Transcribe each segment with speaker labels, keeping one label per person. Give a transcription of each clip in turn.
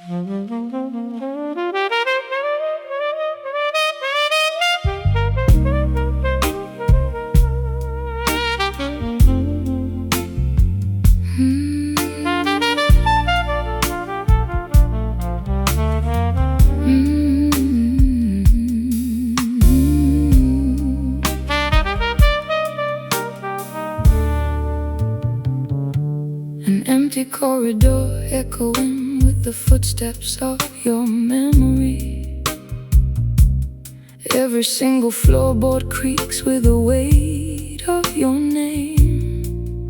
Speaker 1: An empty corridor echoing with the footsteps of your memory. Every single floorboard creaks with the weight of your name.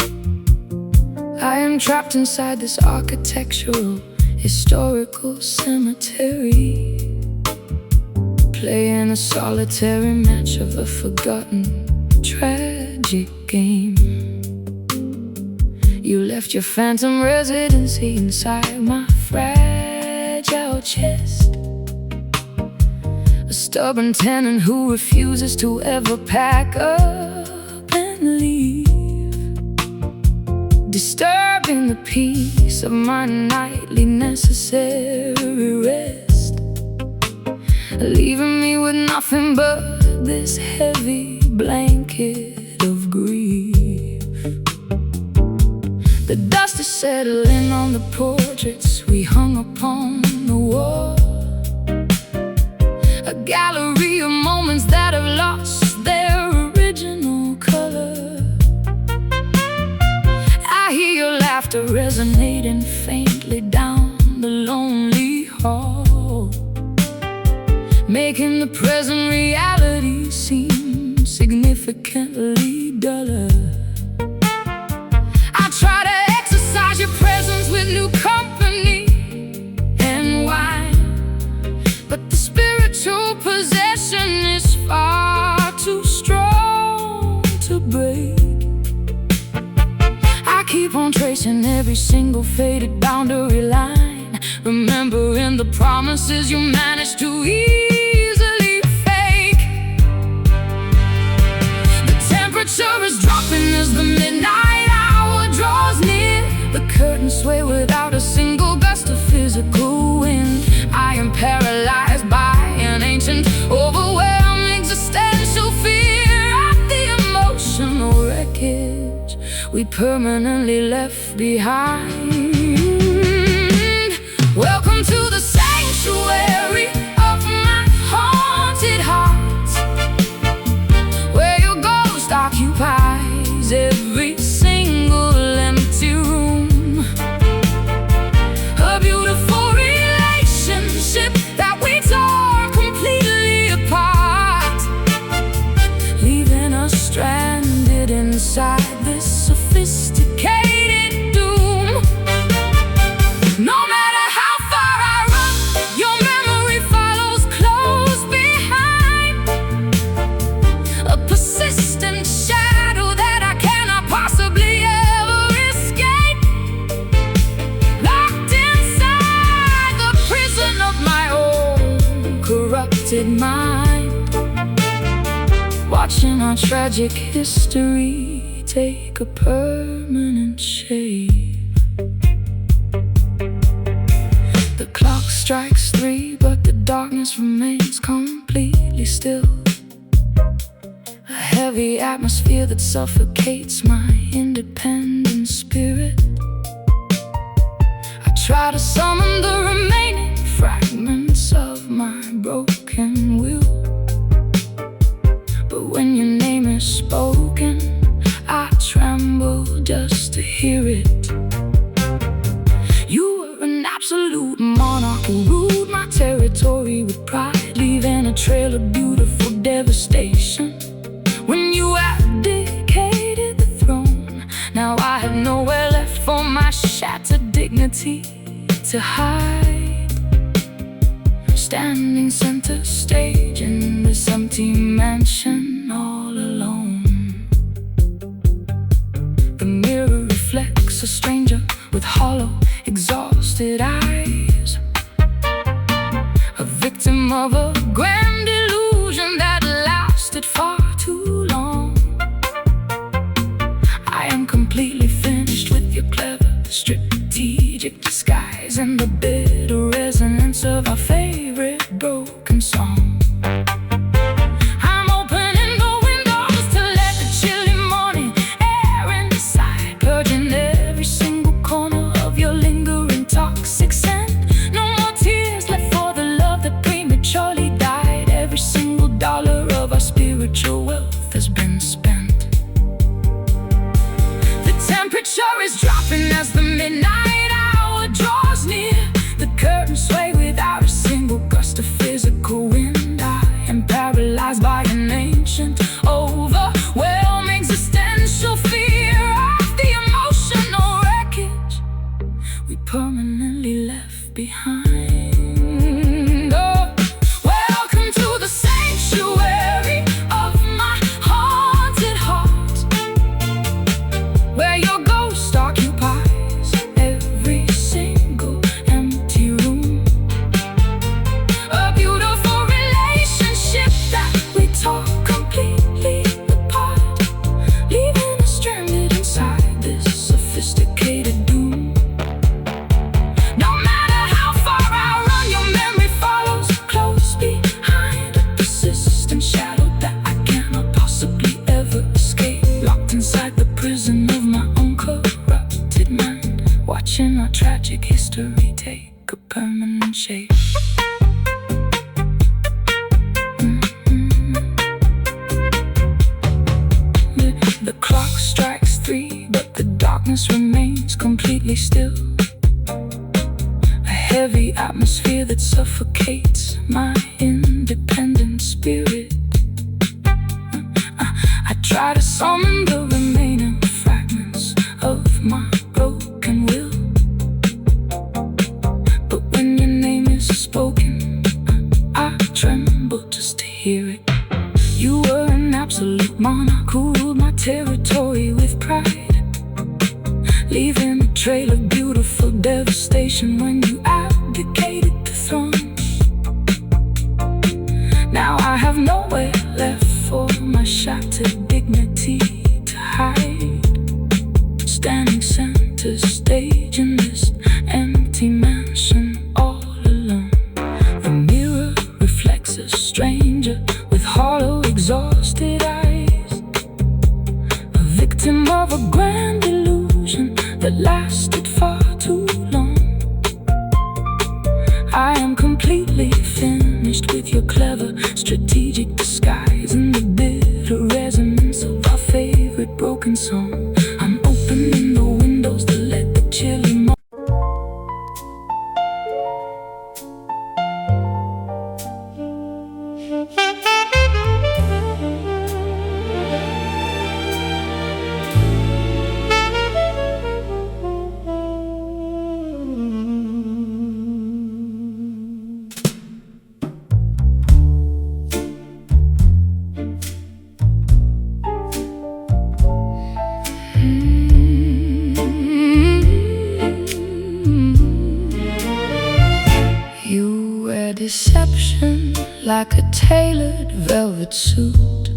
Speaker 1: I am trapped inside this architectural, historical cemetery, playing a solitary match of a forgotten, tragic game. You left your phantom residency inside my fragile chest, a stubborn tenant who refuses to ever pack up and leave, disturbing the peace of my nightly necessary rest, leaving me with nothing but this heavy blanket of grief. The dust is settling on the portraits we hung upon the wall, a gallery of moments that have lost their original color. I hear your laughter resonating faintly down the lonely hall, making the present reality seem significantly duller. I try to exercise your presence with new company and wine, but the spiritual possession is far too strong to break. I keep on tracing every single faded boundary line, remembering the promises you managed to easily fake. The temperature is dropping as the midnight hour draws near. The curtains sway without a single gust of physical wind. I am paralyzed by an ancient, overwhelming existential fear of the emotional wreckage we permanently left behind. Welcome to the sanctuary of my haunted heart, where your ghost occupies every single empty room. A beautiful relationship that we tore completely apart, leaving us stranded inside this sophisticated doom. No matter how far I run, your memory follows close behind, a persistent shadow that I cannot possibly ever escape, locked inside the prison of my own corrupted mind, watching our tragic history take a permanent shape. The clock strikes 3, but the darkness remains completely still, a heavy atmosphere that suffocates my independent spirit. I try to summon the remaining fragments of my broken will, but when your name is spoken, I tremble just to hear it. You were an absolute monarch who ruled my territory with pride, leaving a trail of beautiful devastation. When you abdicated the throne, now I have nowhere left for my shattered dignity to hide, standing center stage in this empty mansion all alone. The mirror reflects a stranger with hollow, exhausted eyes, a victim of a grand illusion that lasted far too long. I am completely finished with your clever, strategic disguise and the bitter chorus of our favorite broken song. I'm opening the windows to let the chilly morning air inside, purging every single corner of your lingering toxic scent. No more tears left for the love that prematurely died. Every single dollar of our spiritual wealth has been spent. The temperature is dropping as the midnight hour draws near. The curtains sway without a single gust of physical wind. I am paralyzed by an ancient, overwhelming existential fear of the emotional wreckage we permanently left behind. Oh, welcome to the sanctuary of my haunted heart, where your ghost occupies every single empty room. A beautiful relationship that we tore completely apart, leaving us stranded inside this sophisticated doom. No matter how far I run, your memory follows close behind, a persistent shadow that I cannot possibly ever escape. Locked inside the prison of my own corrupted mind, watching our tragic history take a permanent shape. The clock strikes 3, but the darkness remains completely still. A heavy atmosphere that suffocates my independent spirit. I try to summon the remaining fragments of my broken will, but when your name is spoken, I tremble just to hear it. You were an absolute monarch who ruled my territory with pride, leaving a trail of beautiful devastation when you abdicated the throne. Now I have nowhere left for my shattered dignity to hide, standing center stage in this empty mansion all alone. The mirror reflects a stranger with hollow, exhausted eyes, a victim of a grand illusion that lasted far too long. I am completely finished with your clever, strategic disguise and the bitter resonance of our favorite broken song. I'm opening the windows to let the chilly morning. You wear deception like a tailored velvet suit,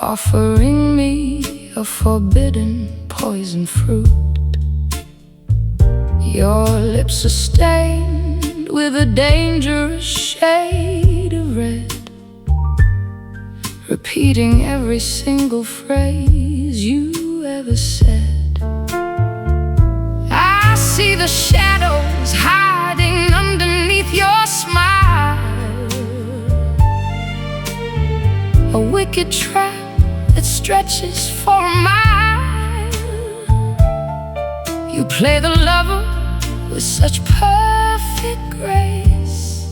Speaker 1: offering me a forbidden poison fruit. Your lips are stained with a dangerous shade of red, repeating every single phrase you ever said. I see the shadows hiding underneath your smile, a wicked trap that stretches for a mile. You play the lover with such perfect grace,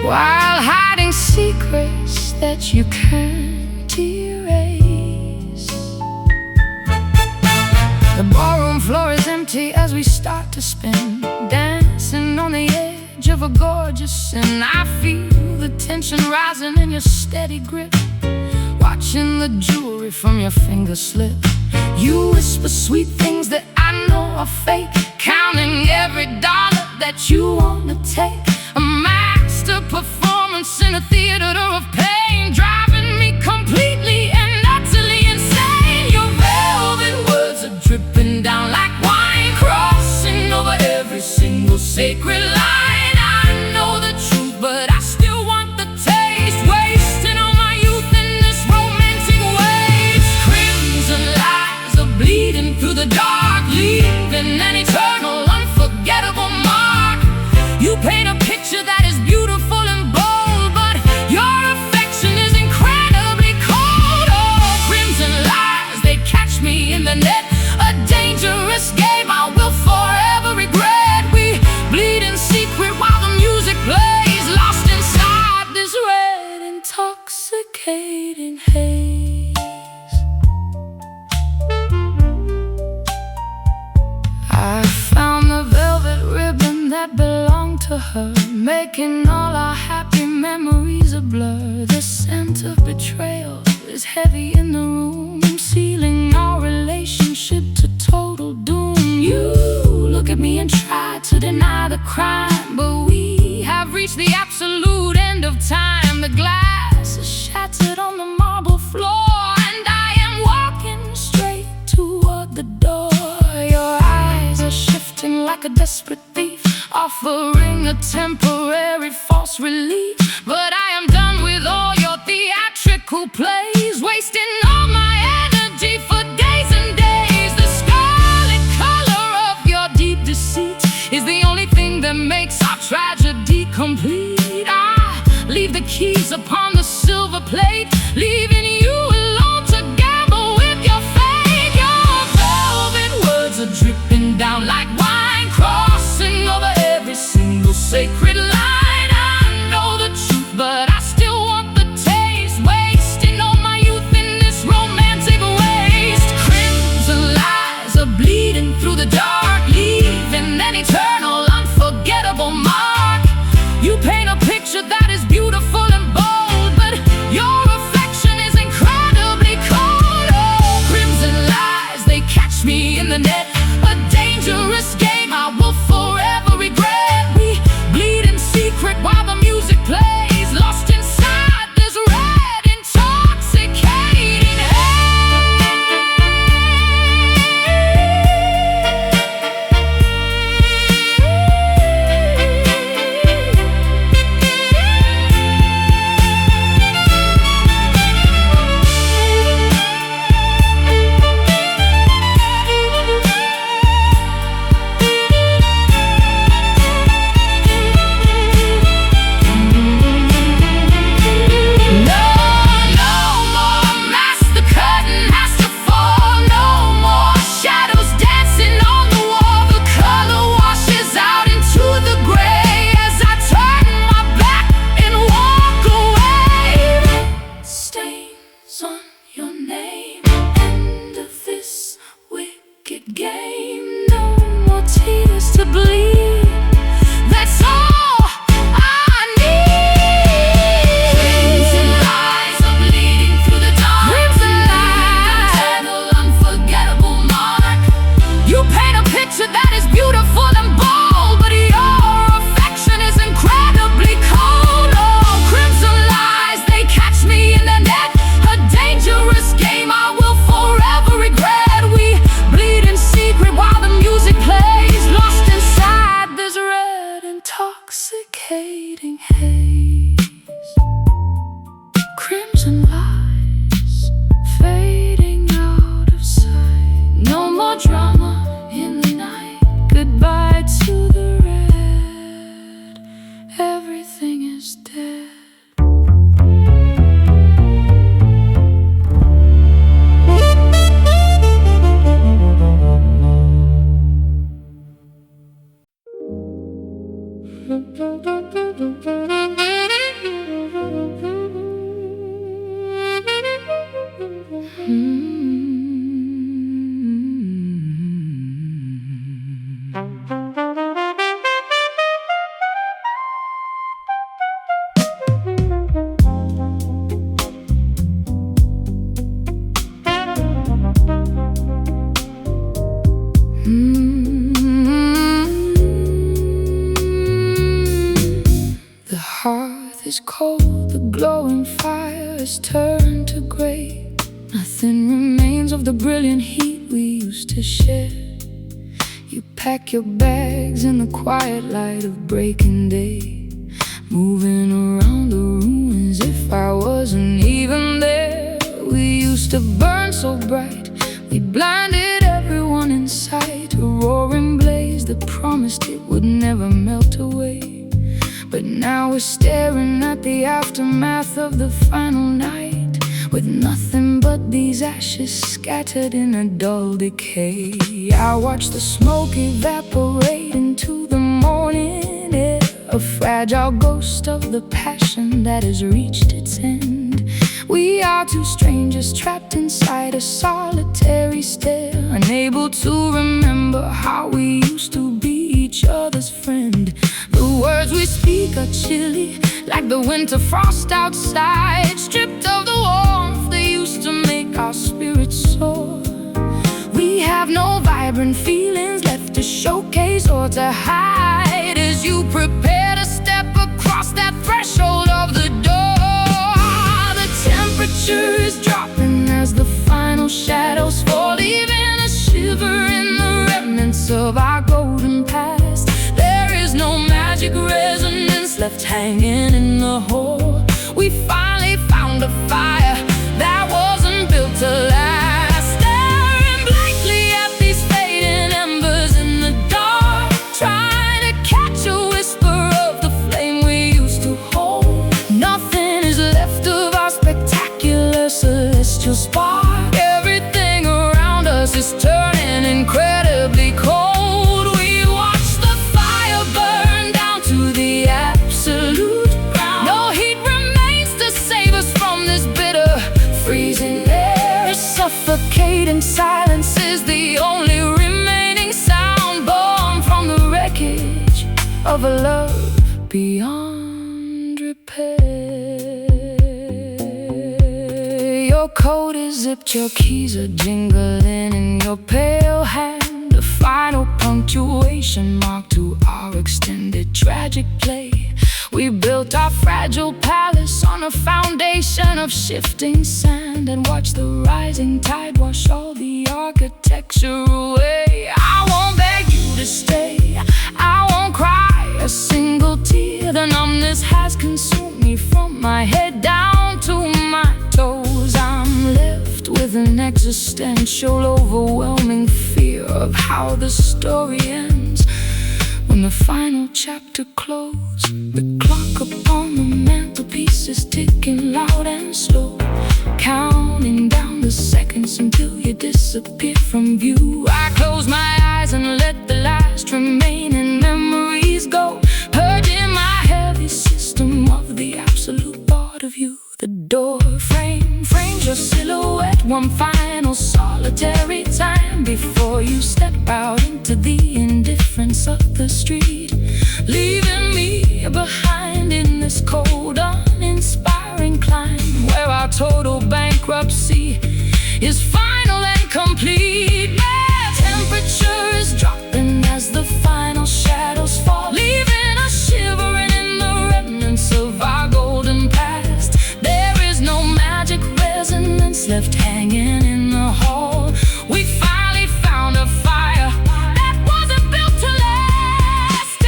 Speaker 1: while hiding secrets that you can't erase. The ballroom floor is empty as we start to spin, dancing on the edge of a gorgeous sin. I feel the tension rising in your steady grip, watching the jewelry from your fingers slip. You whisper sweet things that I know are fake, counting every dollar that you wanna take. A master performance in a theater of pain, driving me completely and utterly insane. Your velvet words are dripping down like wine, crossing over every scene. sacred line. I know the truth, but I still want the taste. Wasting all my youth in this romantic waste. Crimson lies are bleeding through the dark, leaving an eternal, unforgettable mark. You paint a picture that is beautiful and bold, but your affection is incredibly cold. Oh, crimson lies, they catch me in the net. A dangerous game I will forever regret. We bleed in secret while the music plays, lost inside this red, intoxicating haze. I found the velvet ribbon that belonged to her, making all our happy memories a blur. The scent of betrayal is heavy in the room, sealing our relationship to total doom. You look at me and try to deny the crime, but we have reached the absolute end of time. The glass is shattered on the marble floor, and I am walking straight toward the door. Your eyes are shifting like a desperate thief, offering a temporary false relief. But I am done with all your theatrical plays, wasting all my energy for days and days. The scarlet color of your deep deceit is the only thing that makes our tragedy complete. I leave the keys upon the silver plate, leaving you alone to gamble with your fate. Your velvet words are dripping down like wine, crossing over every single sacred line. I know the truth, but I still want the taste. Wasting all my youth in this romantic waste. Crimson lies are bleeding through the dark, leaving an eternal, unforgettable mark. You paint a picture that is beautiful and bold, but your reflection is incredibly cold. Oh, crimson lies, they catch me in the net. A dangerous game I will forever regret. We bleed in secret while the music plays, lost inside this red, intoxicating game. No more tears to bleed. That's all I need. Crimson lies are bleeding through the dark. Crimson lies, eternal, unforgettable mark. You paint a picture that is beautiful and bold, but your affection is incredibly cold. Oh, crimson lies, they catch me in the net. A dangerous game I will forever regret. We bleed in secret while the music plays, lost inside this red, intoxicating haze. Crimson lies fading out of sight. No more drama in the night. Goodbye to the red. Everything is dead. The hearth is cold, the glowing fire has turned to gray. Nothing remains of the brilliant heat we used to share. You pack your bags in the quiet light of breaking day, moving around the room as if I wasn't even there. We used to burn so bright, we blinded everyone in sight. A roaring blaze that promised it would never melt away. But now we're staring at the aftermath of the final night, with nothing but these ashes scattered in a dull decay. I watch the smoke evaporate into the morning air, a fragile ghost of the passion that has reached its end. We are two strangers trapped inside a solitary stare, unable to remember how we used to be each other's friend. The words we speak are chilly, like the winter frost outside, stripped of the warmth that used to make our spirits soar. We have no vibrant feelings left to showcase or to hide, as you prepare to step across that threshold of the door. The temperature is dropping as the final shadows fall, leaving a shiver in the remnants of our golden past. There is no magic resonance left hanging in the hole. We finally found a fire that wasn't built to last, staring blankly at these fading embers in the dark, trying to catch a whisper of the flame we used to hold. Nothing is left of our spectacular celestial spark. Everything around us is turning incredibly cold. We watch the fire burn down to the absolute ground. No heat remains to save us from this bitter, freezing air. Suffocating silence is the only remaining sound, born from the wreckage of a love beyond repair. Your coat is zipped, your keys are jingling in your pale hand, a final punctuation mark to our extended tragic play. We built our fragile palace on a foundation of shifting sand, and watched the rising tide wash all the architecture away. I won't beg you to stay, I won't cry a single tear. The numbness has consumed me from my head down to my toes. I'm left with an existential, overwhelming fear of how the story ends when the final chapter closes. The clock upon the mantelpiece is ticking loud and slow, counting down the seconds until you disappear from view. I close my eyes and let the last remaining memories go, purging my heavy system of the absolute thought of you. The door frame frames your silhouette one final solitary time before you step out into the indifference of the street, leaving me behind in this cold, uninspiring climb, where our total bankruptcy is final and complete. The temperature is dropping as the final shadows fall, leaving us shivering in the remnants of our golden past. There is no magic resonance left hanging in the hall. We finally found a fire that wasn't built to last,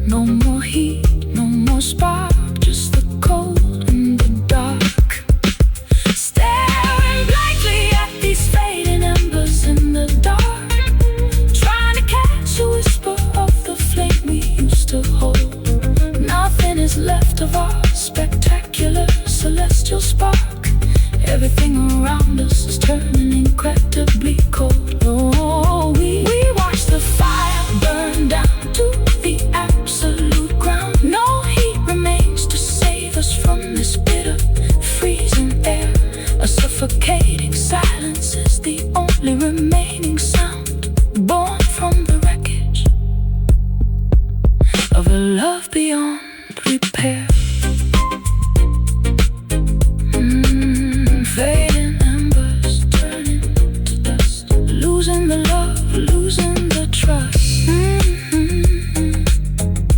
Speaker 1: No more heat, no more spark, just the cold and the dark. Staring blankly at these fading embers in the dark, trying to catch a whisper of the flame we used to hold. Nothing is left of our spectacular celestial spark. Everything around us is turning incredibly cold. Oh, we watch the fire burn down to the absolute ground. No heat remains to save us from this bitter, freezing air. A suffocating silence is the only remaining sound, born from the wreckage of a love beyond repair. Fading embers turning to dust, losing the love, losing the trust.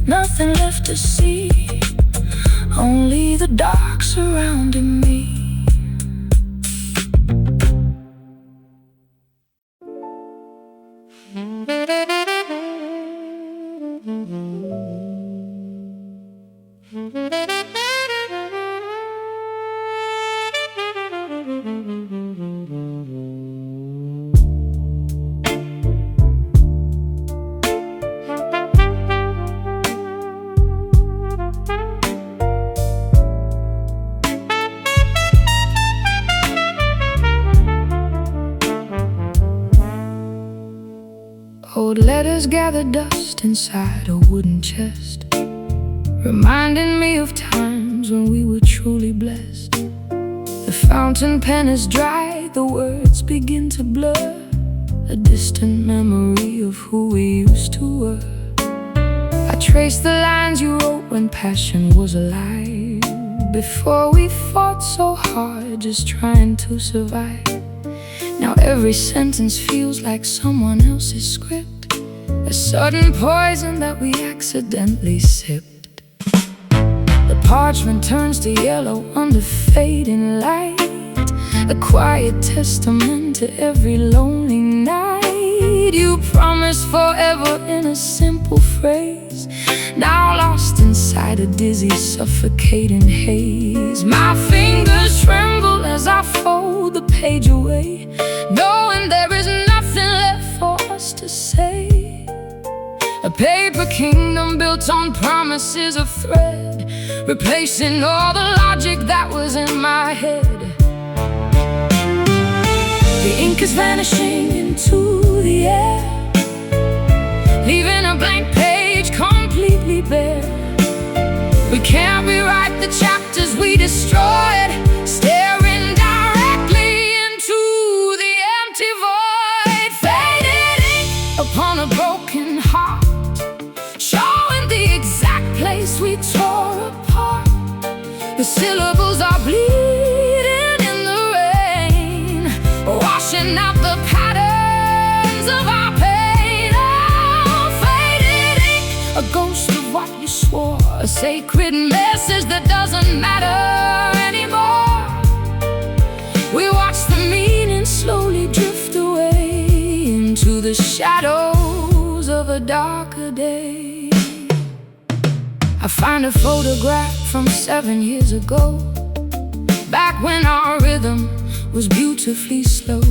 Speaker 1: Nothing left to see, only the dark surrounding me. Old letters gather dust inside a wooden chest, reminding me of times when we were truly blessed. The fountain pen is dry, the words begin to blur, a distant memory of who we used to were. I trace the lines you wrote when passion was alive, before we fought so hard just trying to survive. Now every sentence feels like someone else's script, a sudden poison that we accidentally sipped. The parchment turns to yellow under fading light, a quiet testament to every lonely night. You promised forever in a simple phrase, now lost inside a dizzy, suffocating haze. My fingers tremble as I fold the page away, knowing there is nothing left for us to say. A paper kingdom built on promises of thread, replacing all the logic that was in my head. The ink is vanishing into the air, leaving a blank page completely bare. We can't rewrite the chapters we destroyed, staring directly into the empty void. Faded ink upon a broken heart, showing the exact place we tore apart. The syllables are bleeding in the rain, washing out the patterns of our pain. Oh, faded ink, a ghost of what you swore, a sacred message that doesn't matter anymore. We watch the meaning slowly drift away into the shadows of a darker day. I find a photograph from 7 years ago, back when our rhythm was beautifully slow.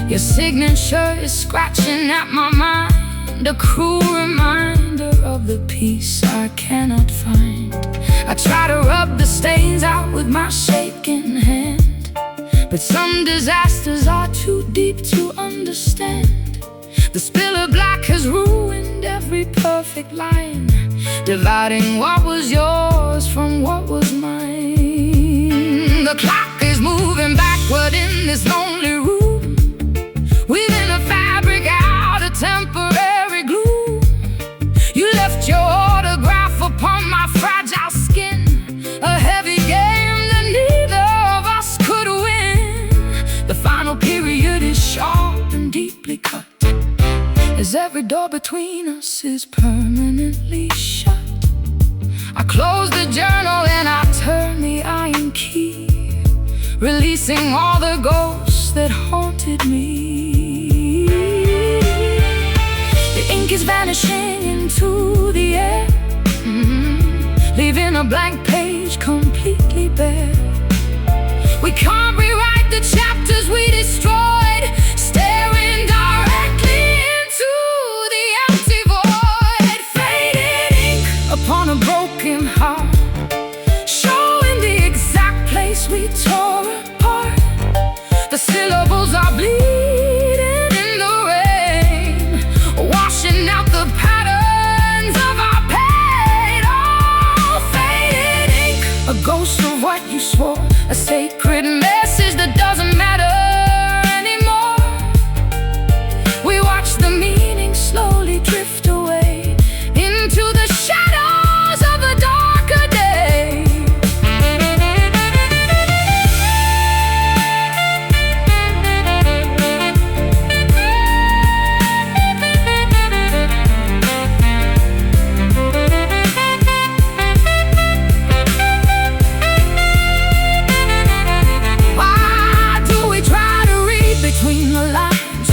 Speaker 1: Your signature is scratching at my mind, a cruel reminder of the peace I cannot find. I try to rub the stains out with my shaking hand, but some disasters are too deep to understand. The spill of black has ruined every perfect line, dividing what was yours from what was mine. The clock is moving backward in this lonely room, weaving a fabric out of temporary gloom. You left your autograph upon my fragile skin, a heavy game that neither of us could win. The final period is sharp and deeply cut, as every door between us is permanently shut. I close the journal and I turn the iron key, releasing all the ghosts that haunted me. The ink is vanishing into the a blank page completely bare. We can't rewrite the chapters we destroyed, staring directly into the empty void. Faded ink upon a broken heart, showing the exact place we tore apart. The syllables are bleeding in the rain, washing out the patterns of our pain. Oh, faded ink, a ghost of what you swore, a sacred message that doesn't matter anymore. We watch the meaning slowly drift away into the shadows of a darker day. Between the lines,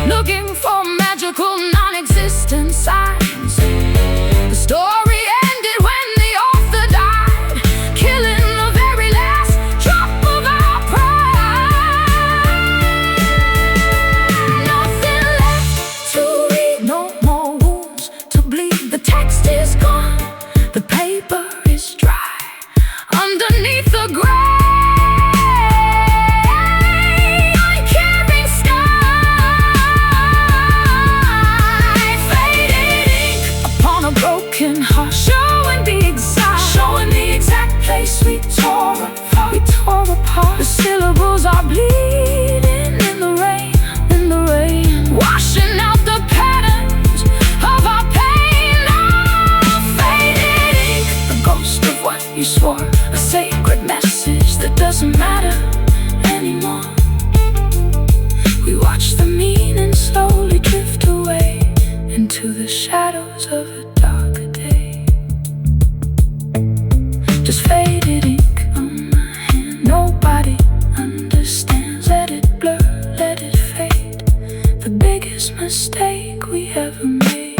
Speaker 1: looking for magical non-existent signs. The story ended when the author died, killing the very last drop of our pride. Nothing left to read, no more wounds to bleed. The text is gone, the paper is dry underneath the gray. We tore apart. The syllables are bleeding in the rain, washing out the patterns of our pain. Oh, faded ink, the ghost of what you swore, a sacred message that doesn't matter anymore. We watch the meaning slowly drift away into the shadows of a darker day. Just faded ink on my hand, nobody understands. Let it blur, let it fade, the biggest mistake we ever made.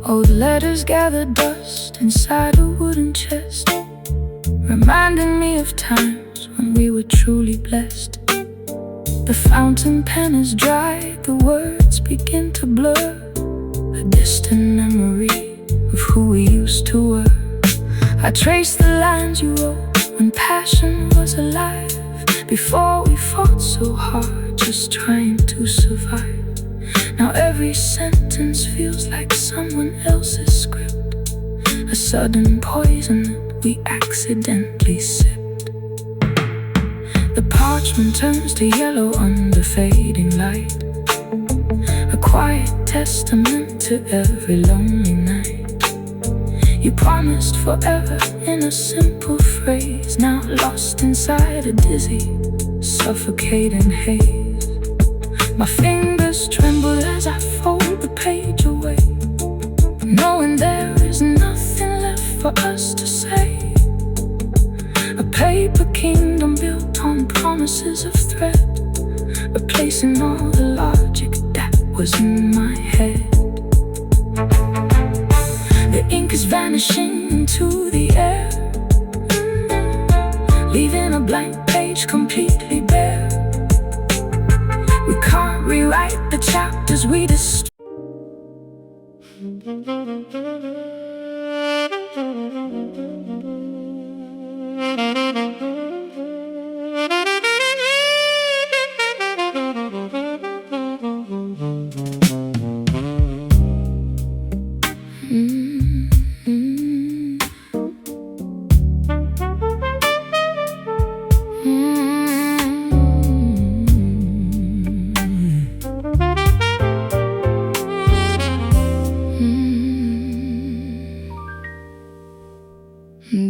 Speaker 1: Old letters gather dust inside a wooden chest, reminding me of times when we were truly blessed. The fountain pen is dry, the words begin to blur, a distant memory of who we used to were. I trace the lines you wrote when passion was alive, before we fought so hard just trying to survive. Now every sentence feels like someone else's script, a sudden poison that we accidentally sipped. The parchment turns to yellow under fading light, a quiet testament to every lonely night. You promised forever in a simple phrase, now lost inside a dizzy, suffocating haze. My fingers tremble as I fold the page away, knowing there is nothing left for us to say. A paper kingdom built on promises of threat, replacing all the logic that was in my head. The ink is vanishing into the air, leaving a blank page completely bare. We can't rewrite the chapters we destroyed.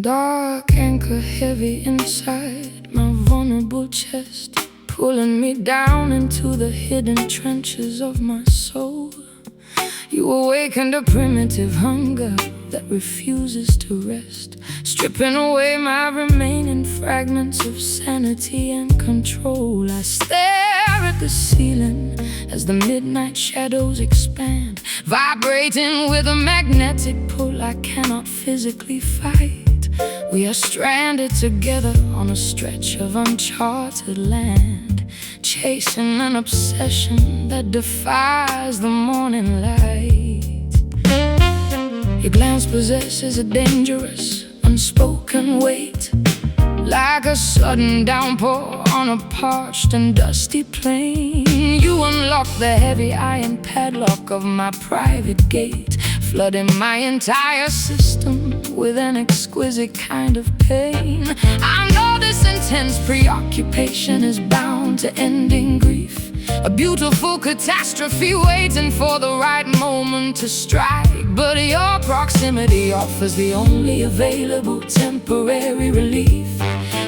Speaker 1: Dark anchor heavy inside my vulnerable chest, pulling me down into the hidden trenches of my soul. You awakened a primitive hunger that refuses to rest, stripping away my remaining fragments of sanity and control. I stare at the ceiling as the midnight shadows expand, vibrating with a magnetic pull I cannot physically fight. We are stranded together on a stretch of uncharted land, chasing an obsession that defies the morning light. Your glance possesses a dangerous, unspoken weight, like a sudden downpour on a parched and dusty plain. You unlock the heavy iron padlock of my private gate, flooding my entire system with an exquisite kind of pain. I know this intense preoccupation is bound to end in grief, a beautiful catastrophe waiting for the right moment to strike. But your proximity offers the only available temporary relief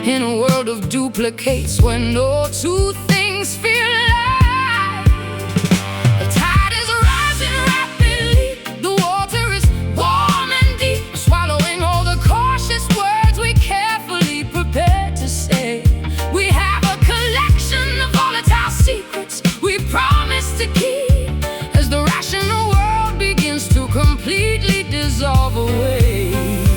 Speaker 1: in a world of duplicates where no two things feel alike. The tide is rising rapidly, the water is warm and deep, swallowing all the cautious words we carefully prepared to say. We have a collection of volatile secrets we promise to keep, as the rational world begins to completely dissolve away,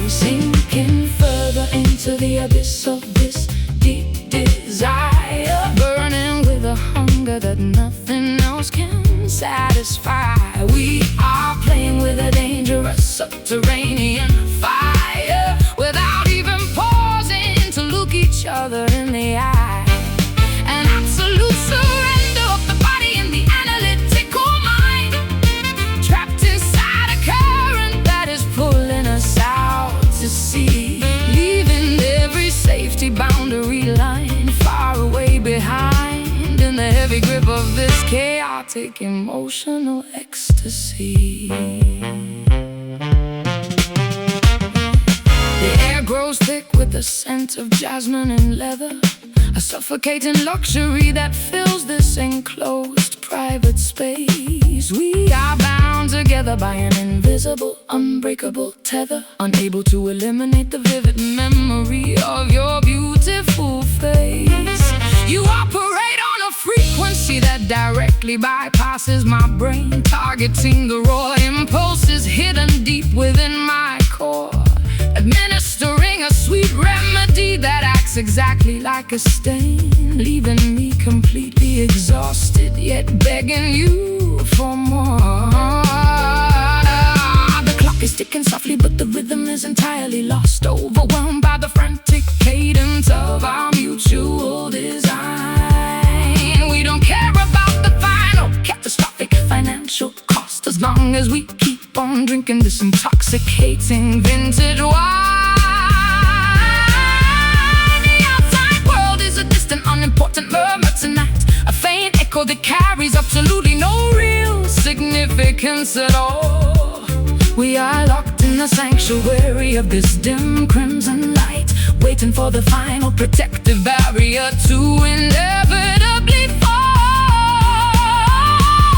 Speaker 1: sinking further into the abyss of this deep desire, burning with a hunger that nothing else can satisfy. We are playing with a dangerous subterranean fire, without even pausing to look each other in the eye. An absolute surrender of the body and the analytical mind, trapped inside a current that is pulling us out to sea, leaving every safety boundary line far away behind, in the heavy grip of this chaotic emotional ecstasy. The air grows thick with the scent of jasmine and leather, a suffocating luxury that fills this enclosed private space. We are bound together by an invisible, unbreakable tether, unable to eliminate the vivid memory of your beautiful face. You operate on a frequency that directly bypasses my brain, targeting the raw impulses hidden deep within my core, administering a sweet remedy that acts exactly like a stain, leaving me completely exhausted, yet begging you for more. The clock is ticking softly, but the rhythm is entirely lost, overwhelmed by the frantic cadence of our mutual design. We don't care about the final catastrophic financial cost, as long as we keep on drinking this intoxicating vintage wine. The outside world is a distant, unimportant murmur tonight, a faint echo that carries absolutely no real significance at all. We are locked in the sanctuary of this dim crimson light, waiting for the final protective barrier to inevitably fall.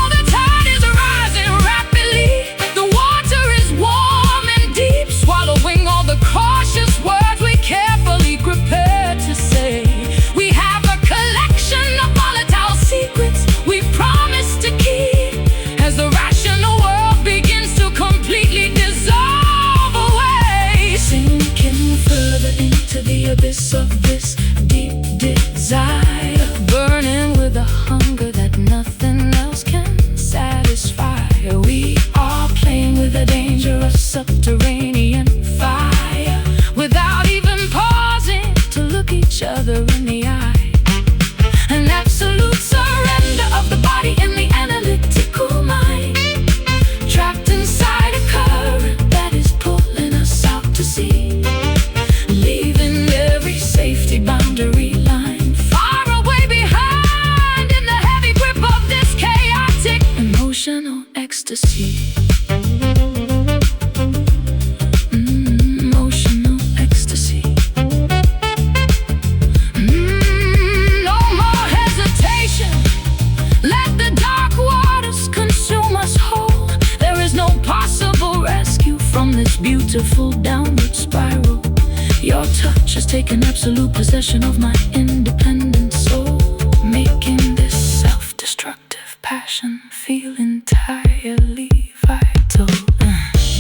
Speaker 1: The tide is rising rapidly, the water is warm and deep, swallowing all the cautious words we carefully prepared to say. We have a collection of volatile secrets we promise to keep, as the rational world begins to completely dissolve away, sinking further into the abyss of this deep desire, burning with a hunger that nothing else can satisfy. We are playing with a dangerous subterranean fire, without even pausing to look each other in the eye. An absolute surrender of the body and the analytical mind, trapped inside a current that is pulling us out to sea, leaving every safe taken absolute possession of my independent soul, making this self-destructive passion feel entirely vital.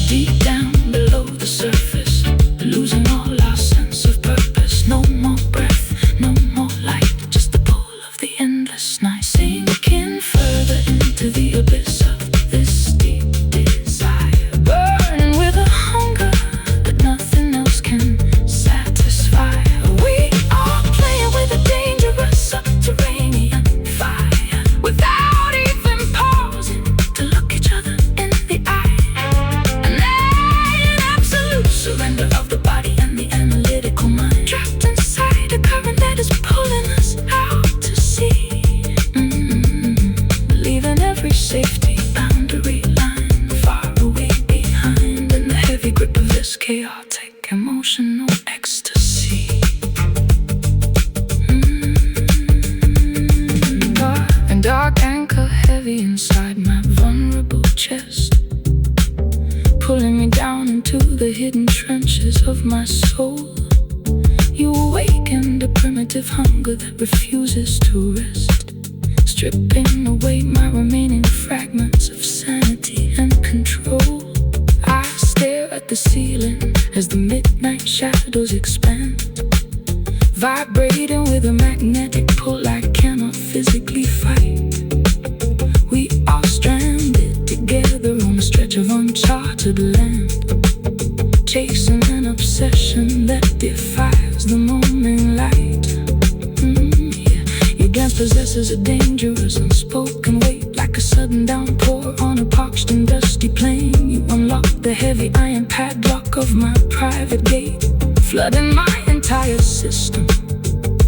Speaker 1: Deep down below the surface, losing all our sense of purpose. No more breath, no more light, just the pull of the endless night, sinking further into the abyss of this deep desire, burning with a hunger that nothing else can satisfy. We are playing with a dangerous subterranean fire, without even pausing to look each other in the eye. And then absolute surrender of the body and the analytical mind, trapped inside a current that is pulling us out to sea. Leaving every safety boundary line far away behind, in the heavy grip of this chaotic emotional ecstasy. An dark anchor heavy inside my vulnerable chest, pulling me down into the hidden trenches of my soul. You awakened a primitive hunger that refuses to rest, stripping away my remaining fragments of sanity and control. I stare at the ceiling as the midnight shadows expand, vibrating with a magnetic pull I cannot physically fight. We are stranded together on a stretch of uncharted land, chasing an obsession that defies the morning light. Your glance possesses a dangerous unspoken weight, like a sudden downpour on a parched and dusty plain. You unlock the heavy iron padlock of my private gate, flooding my entire system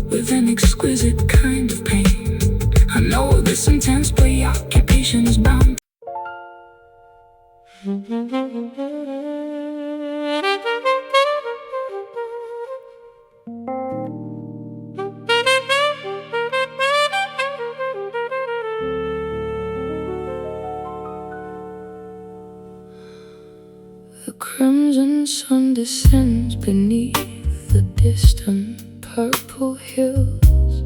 Speaker 1: with an exquisite kind of pain. I know this intense preoccupation is bound. The crimson sun descends beneath the distant purple hills,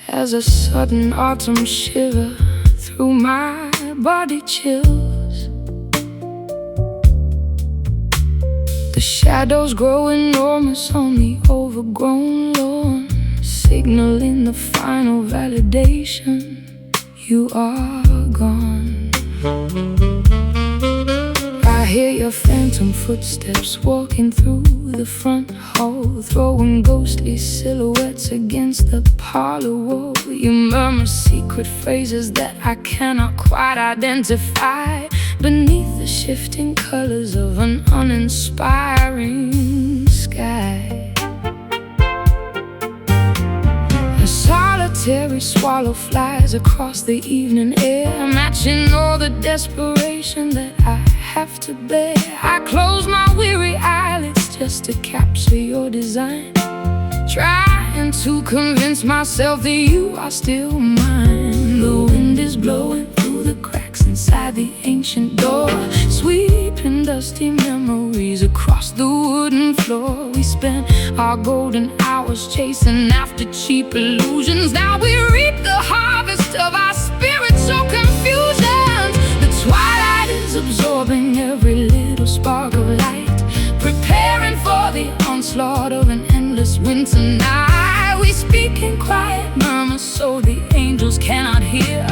Speaker 1: as a sudden autumn shiver through my body chills. The shadows grow enormous on the overgrown lawn, signaling the final validation. You are gone. I hear your phantom footsteps walking through the front hall, throwing ghostly silhouettes against the parlor wall. You murmur secret phrases that I cannot quite identify, beneath the shifting colors of an uninspiring sky. A solitary swallow flies across the evening air, matching all the desperation that I have to bear. I close my weary eyelids just to capture your design, trying to convince myself that you are still mine. The wind is blowing through the cracks inside the ancient door, sweeping dusty memories across the wooden floor. We spent our golden hours chasing after cheap illusions. Now we reap the harvest of our spiritual confusions. The twilight is absorbing every little spark of light, preparing for the onslaught of an endless winter night. We speak in quiet murmurs so the angels cannot hear,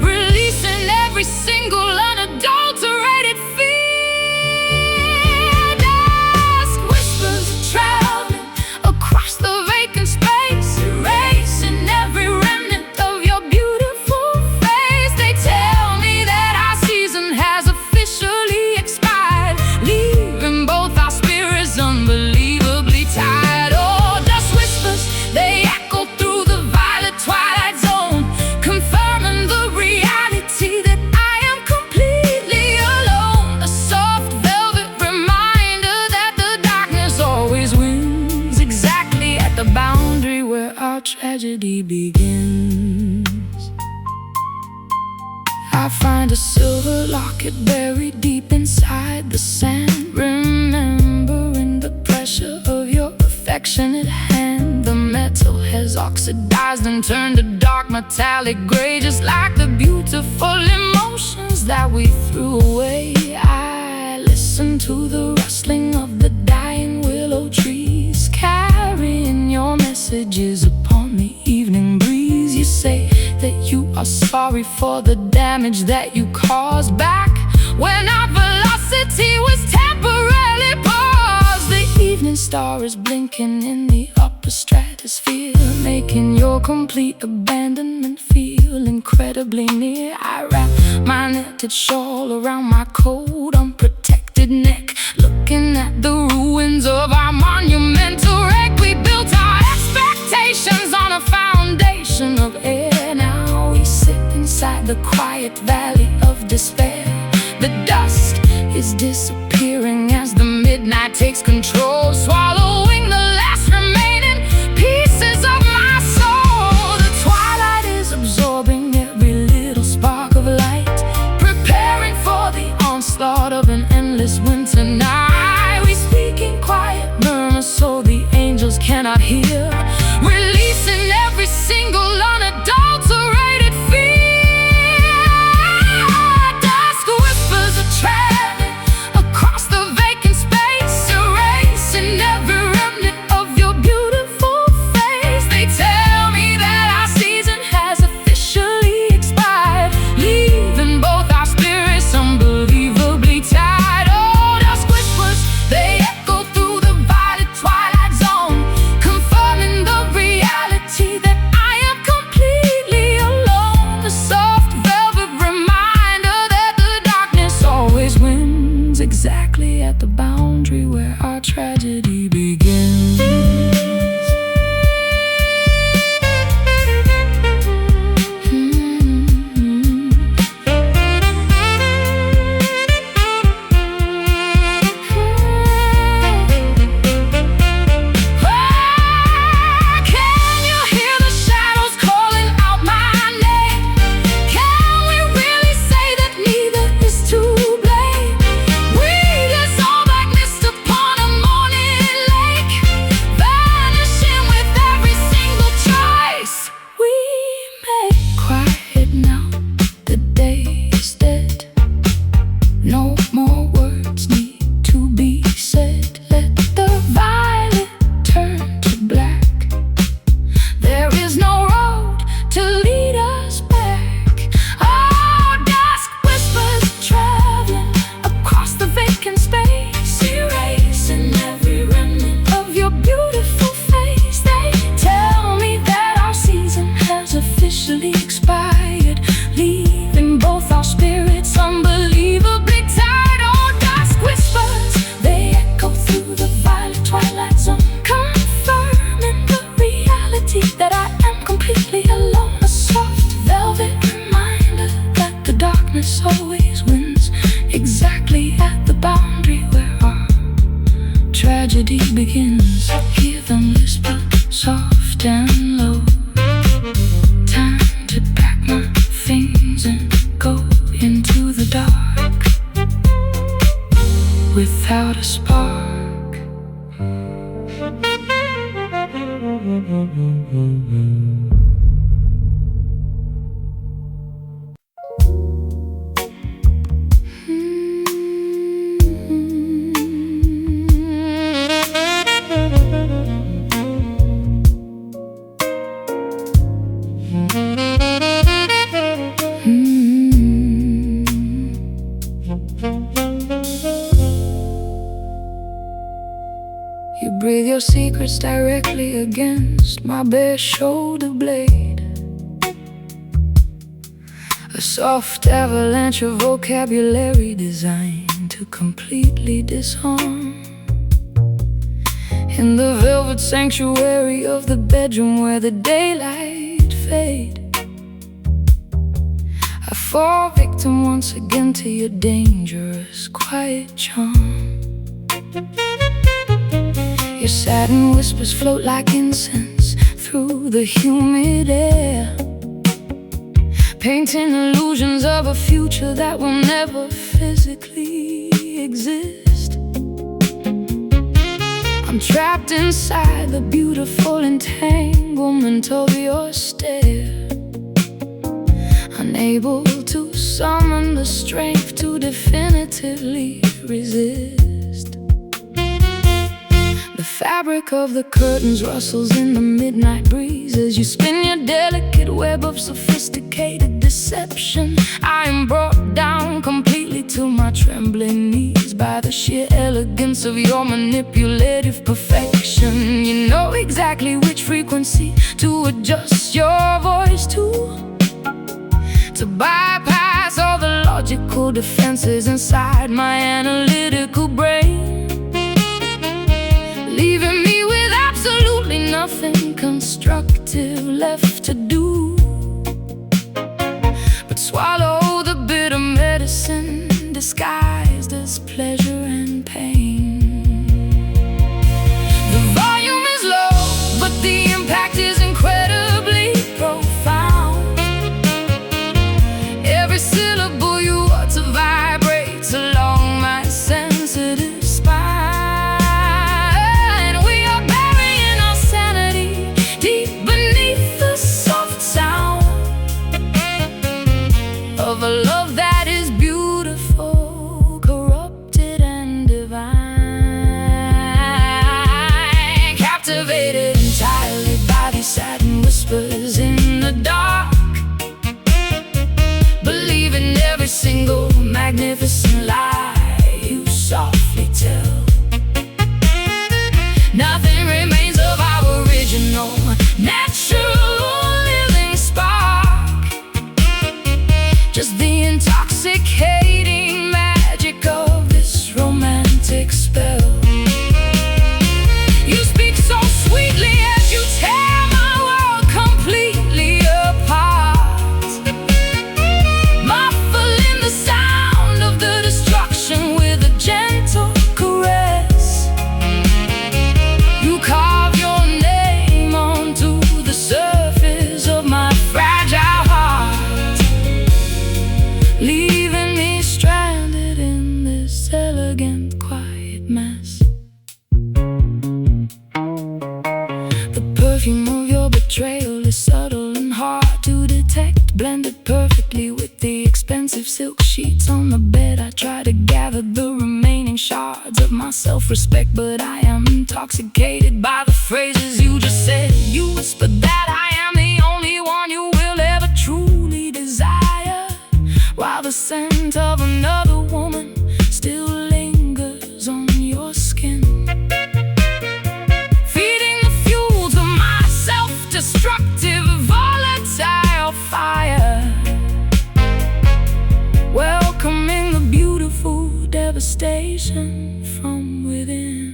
Speaker 1: releasing every single unadulterated fear. Dusk whispers traveling across the vacant space, erasing every remnant of your beautiful face. They tell me that our season has officially expired, leaving both our spirits unbelievably tired. Oh, dust whispers, they echo through the violet twilight zone, confirming the reality that I am completely alone. A soft velvet reminder that the darkness always wins, exactly at the boundary where our tragedy begins. I find a silver locket buried deep inside the sand, remembering oxidized and turned to dark metallic gray, just like the beautiful emotions that we threw away. I listen to the rustling of the dying willow trees, carrying your messages upon the evening breeze. You say that you are sorry for the damage that you caused back when our velocity was temporarily paused. The evening star is blinking in the upper stratosphere, making your complete abandonment feel incredibly near. I wrap my netted shawl around my cold, unprotected neck, looking at the ruins of our monumental wreck. We built our expectations on a foundation of air. Now we sit inside the quiet valley of despair. The dust is disappearing as the midnight takes control, swallowing the last remaining pieces of my soul. The twilight is absorbing every little spark of light, preparing for the onslaught of an endless winter night. We speak in quiet murmurs so the angels cannot hear, releasing every single unadulterated fear. Dusk whispers are traveling across the vacant space, erasing every remnant of your beautiful face. They tell me that our season has officially expired, leaving both our spirits unbelievably tied. Oh, dusk whispers, they echo through the violet twilight zone, confirming the reality that I am completely alone. The soft velvet reminder that the darkness always wins, exactly at the boundary where our tragedy begins. Can you hear the shadows calling out my name? Can we really say that neither is to blame? We dissolve like mist upon a morning lake, vanishing with every single choice we make. Quiet now, the day is dead. No more words need to be said. Let the violet turn to black. There is no road to lead us back. Oh, dusk whispers traveling across the vacant space, erasing every remnant of your beautiful face. They tell me that our season has officially expired, leaving both our spirits unbelievably tied. Oh, dusk whispers, they echo through the violet twilight zone, confirming the reality that I am completely alone. A soft velvet reminder that the darkness always wins, exactly at the boundary where our tragedy begins. Hear them whisper soft and low, time to pack my things and go into the dark without a spark. You breathe your secrets directly against my bare shoulder blade, a soft avalanche of vocabulary designed to completely disarm. In the velvet sanctuary of the bedroom where the daylight fade, I fall victim once again to your dangerous quiet charm. Your satin whispers float like incense through the humid air, painting illusions of a future that will never physically exist. I'm trapped inside the beautiful entanglement of your stare, unable to summon the strength to definitively resist. The fabric of the curtains rustles in the midnight breeze as you spin your delicate web of sophisticated deception. I am brought down completely to my trembling knees by the sheer elegance of your manipulative perfection. You know exactly which frequency to adjust your voice to bypass all the logical defenses inside my analytical brain, leaving me with absolutely nothing constructive left to do but swallow the bitter medicine disguised as pleasure and pain. The volume is low, but the impact is incredibly profound. Every syllable you utter vibrates along my sensitive spine. We are burying our sanity deep beneath the soft sound of a love that is beautiful, corrupted and divine. Captivated entirely by these satin whispers in the dark, believing every single magnificent lie you softly tell. Nothing remains of our original, natural living spark, just the intoxicating magic of this romantic spell. You speak so sweetly as you tear my world completely apart, muffling the sound of the destruction with a gentle caress. You carve your name onto the surface of my fragile heart, leaving me stranded in this elegant, quiet mess. The perfume of your betrayal is subtle and hard to detect, blended perfectly with the expensive silk sheets on the bed. I try to gather the remaining shards of my self-respect, but I am intoxicated by the phrases you just said. You whispered that I am the only one you will ever truly desire, while the scent of another woman still lingers on your skin, feeding the fuel to my self-destructive, volatile fire, welcoming the beautiful devastation from within.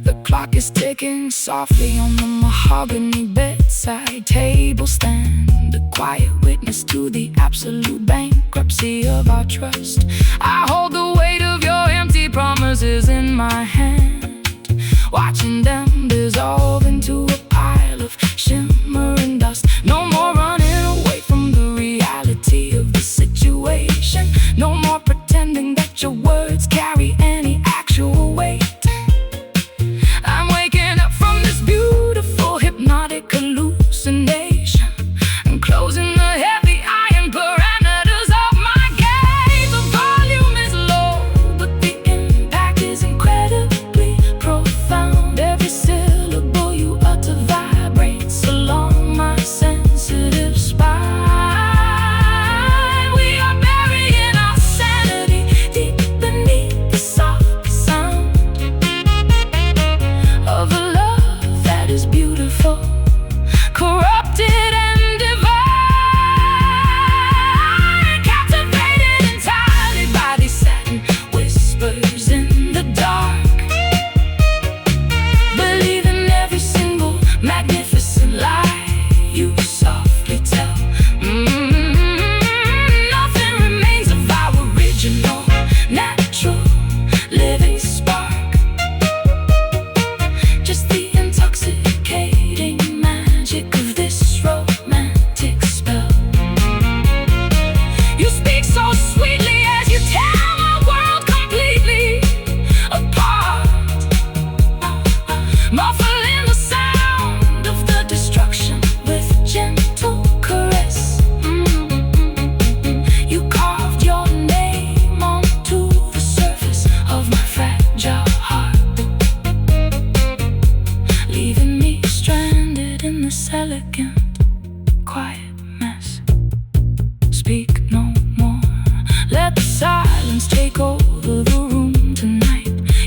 Speaker 1: The clock is ticking softly on the mahogany bedside table stand, a quiet witness to the absolute bankruptcy of our trust. I hold the weight of your empty promises in my hand, watching them dissolve into a pile of shimmering dust. No more running away from the reality of the situation, no more pretending that your words carry any actual weight. I'm waking up from this beautiful hypnotic hallucination and closing the heavy iron parameters of my gaze. The volume is low, but the impact is incredibly profound. Every syllable you utter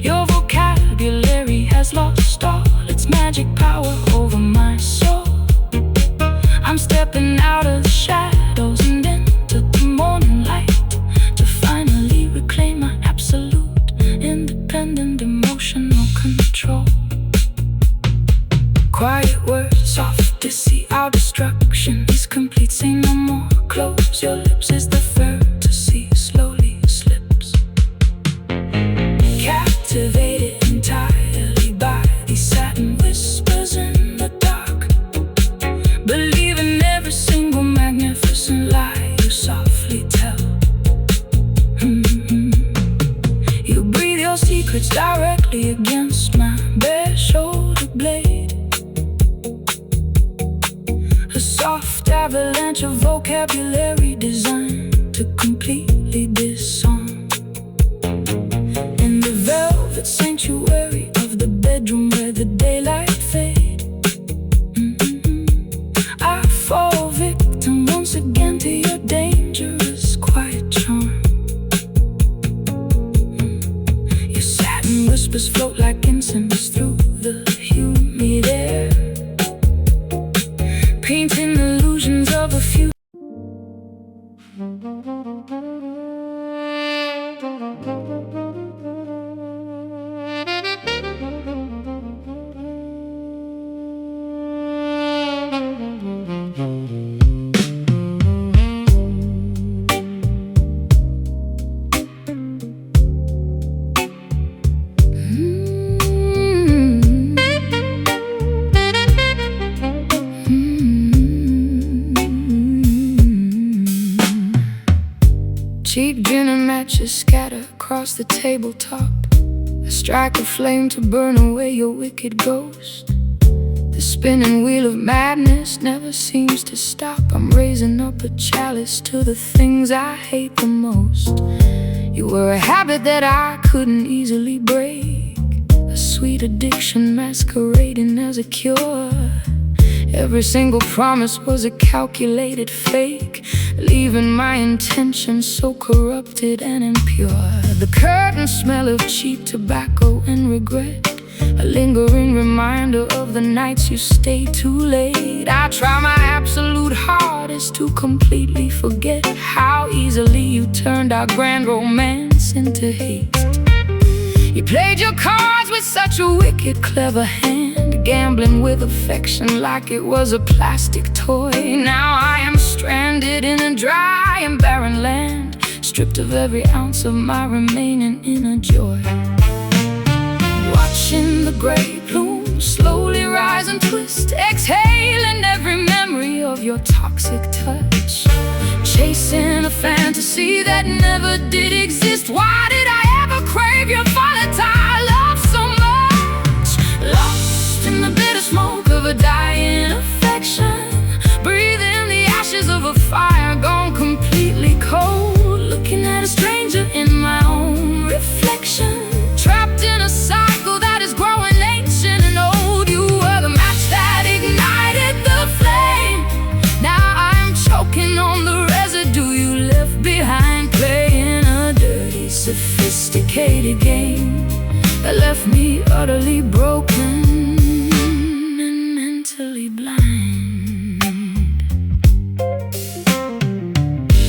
Speaker 1: Your vocabulary has lost all its magic power over my soul. I'm stepping out of the shadows and into the morning light to finally reclaim my absolute, independent emotional control. Quiet words, soft to see our destruction is complete. Say no more, close your lips as the fantasy slowly slips. Captivated entirely by these satin whispers in the dark. Believe in every single magnificent lie you softly tell. You breathe your secrets directly against my bare shoulder blade. A soft avalanche of vocabulary designed to completely disarm. In the velvet sanctuary of the bedroom where the daylight fades, I fall victim once again to your dangerous quiet charm. Your satin whispers float like incense through the humid air, painting illusions of a future. Cheap dinner matches scatter across the tabletop. I strike a flame to burn away your wicked ghost. The spinning wheel of madness never seems to stop. I'm raising up a chalice to the things I hate the most. You were a habit that I couldn't easily break, a sweet addiction masquerading as a cure. Every single promise was a calculated fake, leaving my intentions so corrupted and impure. The curtain smell of cheap tobacco and regret, a lingering reminder of the nights you stayed too late. I try my absolute hardest to completely forget how easily you turned our grand romance into hate. You played your cards with such a wicked, clever hand, gambling with affection like it was a plastic toy. Now I am stranded in a dry and barren land, stripped of every ounce of my remaining inner joy. Watching the gray plume slowly rise and twist, exhaling every memory of your toxic touch, chasing a fantasy that never did exist. Why did I ever crave your volatile love so much? Lost in the bitter smoke of a dying affection, breathing the ashes of a fire gone completely cold, looking at a stranger in my own reflection, trapped in a cycle that is growing ancient and old. You were the match that ignited the flame. Now I'm choking on the residue you left behind, playing a dirty, sophisticated game that left me utterly broken and mentally blind.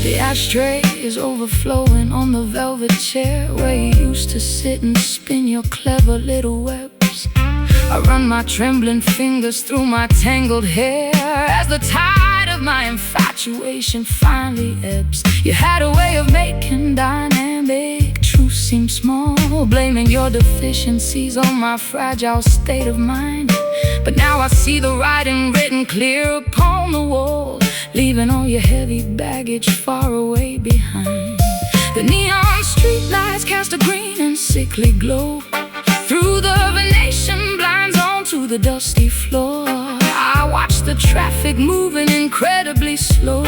Speaker 1: The ashtray is overflowing on the velvet chair where you used to sit and spin your clever little webs. I run my trembling fingers through my tangled hair as the tide of my infatuation finally ebbs. You had a way of making dynamic truths seem small, blaming your deficiencies on my fragile state of mind. But now I see the writing written clear upon the wall, leaving all your heavy baggage far away behind. The neon street lights cast a green and sickly glow through the Venetian blinds onto the dusty floor. I watch the traffic moving incredibly slow,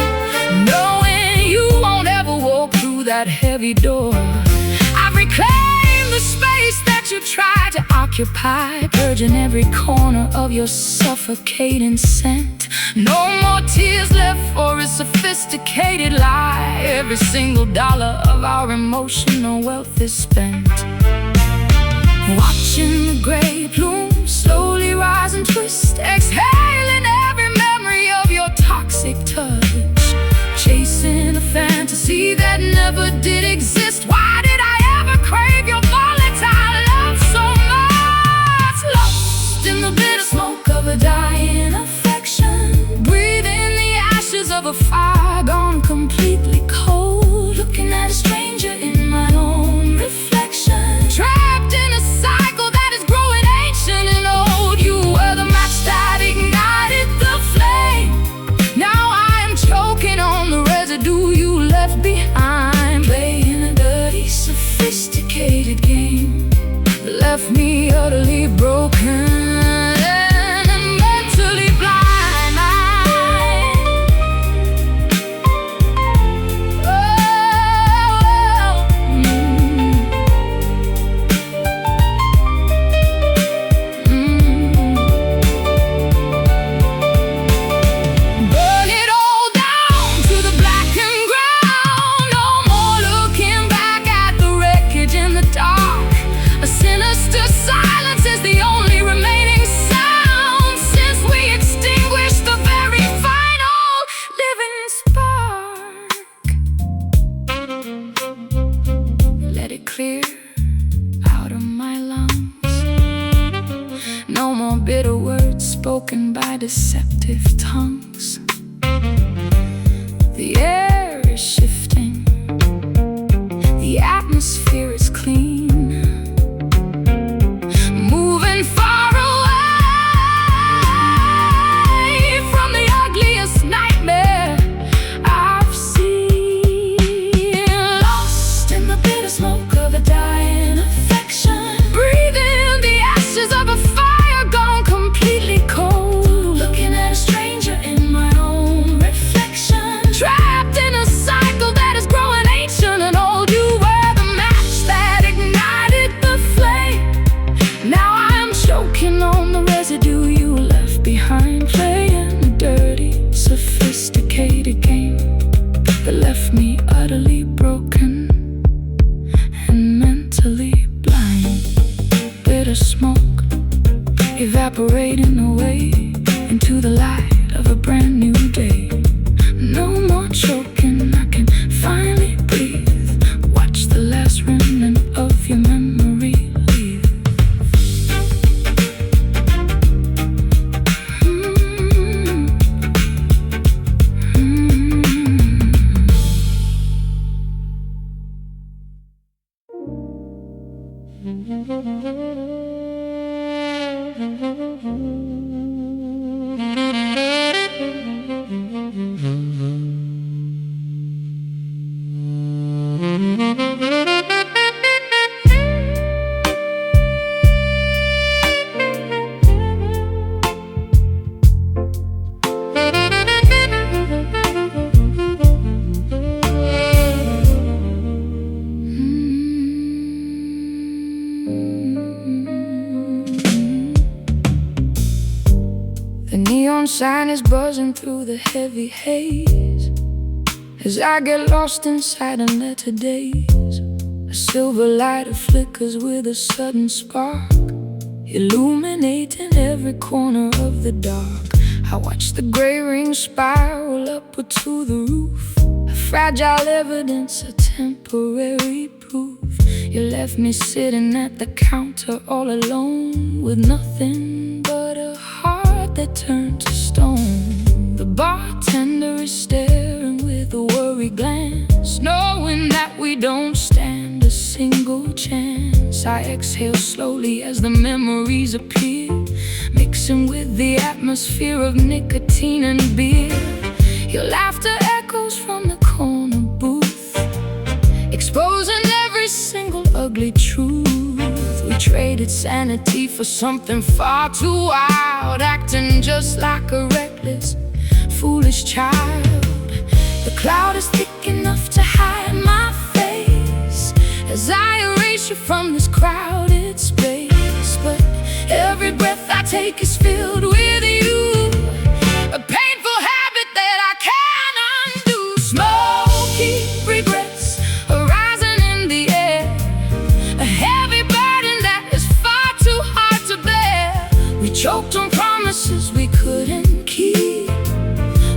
Speaker 1: knowing you won't ever walk through that heavy door. I've reclaimed the space that you tried to occupy, purging every corner of your suffocating scent. No more tears left for a sophisticated lie. Every single dollar of our emotional wealth is spent. left me utterly broken and mentally blind. Clear out of my lungs. No more bitter words spoken by deceptive tongues. The air is shifting, the atmosphere is clean, moving far away from the ugliest nightmare I've seen. Lost in the bitter smoke of a dying affection, breathing the ashes of a fire gone completely cold, looking at a stranger in my own reflection, trapped in a cycle that is growing ancient and old. You were the match that ignited the flame. Now I'm choking on the residue you left behind, playing a dirty, sophisticated game that left me utterly broken and mentally blind. Bitter smoke evaporating away into the light of a brand new day. No more choking, I can finally breathe. Watch the last remnant of your memory leave. The neon sign is buzzing through the heavy haze as I get lost inside and letter days. A silver lighter flickers with a sudden spark, illuminating every corner of the dark. I watch the gray ring spiral upward to the roof, a fragile evidence, a temporary proof. You left me sitting at the counter all alone, with nothing but a heart that turned to stone. The bartender is staring with a worried glance, knowing that we don't stand a single chance. I exhale slowly as the memories appear, mixing with the atmosphere of nicotine and beer. Your laughter echoes from the corner booth, exposing every single ugly truth. We traded sanity for something far too wild, acting just like a reckless, foolish child. The cloud is thick enough to hide my face as I erase you from this crowded space. But every breath I take is filled with you, a painful habit that I can't undo. Smoky regrets are rising in the air, a heavy burden that is far too hard to bear. We choked on promises we couldn't keep,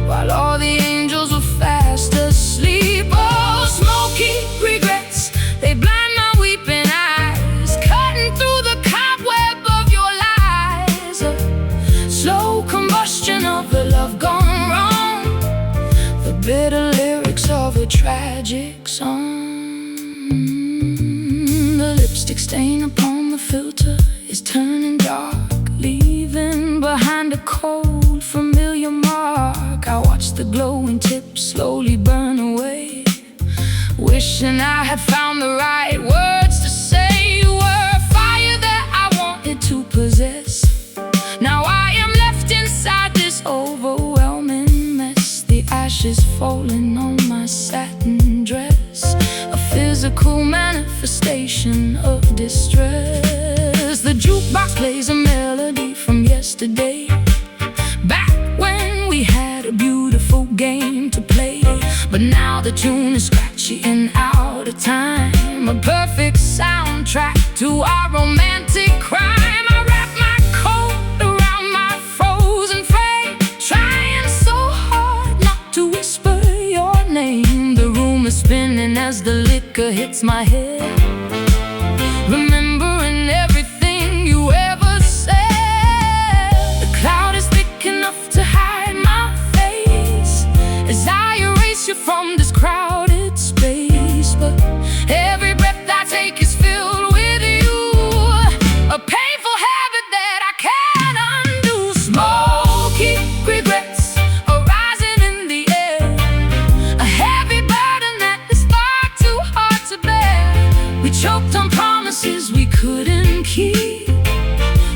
Speaker 1: while all the angels were fast asleep. Oh, smoky regrets, they blind my weeping eyes, cutting through the cobweb of your lies. A slow combustion of the love gone wrong, the bitter lyrics of a tragic song. The lipstick stain upon the filter is turning dark, leaving behind a cold, familiar mark. I watch the glowing tip slowly burn away, wishing I had found the right words to say. You were a fire that I plays a melody from yesterday, back when we had a beautiful game to play. But now the tune is scratchy and out of time, a perfect soundtrack to our romantic crime. I wrap my coat around my frozen frame, trying so hard not to whisper your name. The room is spinning as the liquor hits my head, remembering everything you ever said. The cloud is thick enough to hide my face as I erase you from this crowded space. But every breath I take is filled with you, a painful habit that I can't undo. Smoky regrets are rising in the air, a heavy burden that is far too hard to bear. We choked on promises we couldn't keep,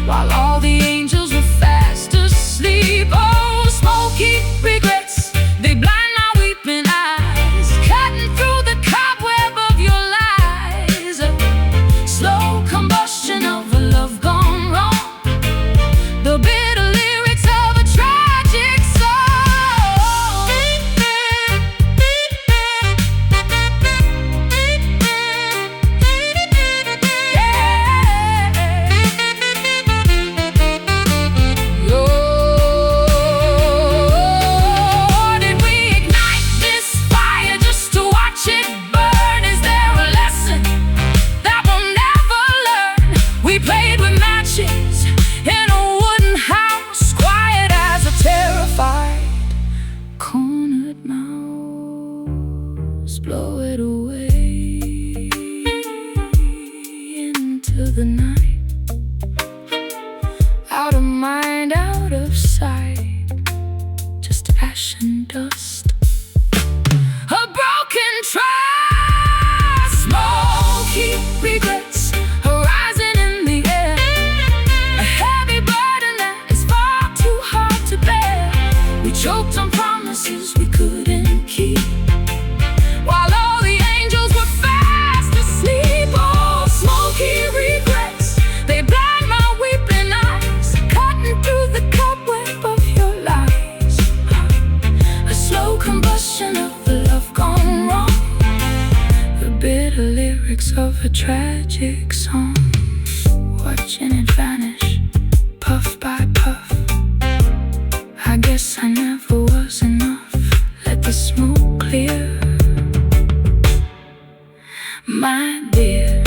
Speaker 1: while all the angels were fast asleep. Oh, smoky regrets, they blind my weeping eyes, cutting through the cobweb of your lies. A slow combustion of a love gone wrong, the bitter lyrics of a tragic song. Oh, did we ignite this fire just to watch it burn? Is there a lesson that we'll never learn? We played with matches in a wooden house, quiet as a terrified cornered mouse. Blow it away into the night, out of mind, out of sight, just ash and dust, a broken trust. Smoky regrets are rising in the air, a heavy burden that is far too hard to bear. We choked on promises we couldn't keep, while all the angels were fast asleep. Oh, smoky regrets, they blind my weeping eyes, cutting through the cobweb of your lies. A slow combustion of a love gone wrong, the bitter lyrics of a tragic song. Watching it vanish, puff by puff. I guess I never was enough. Let the smoke clear, my dear.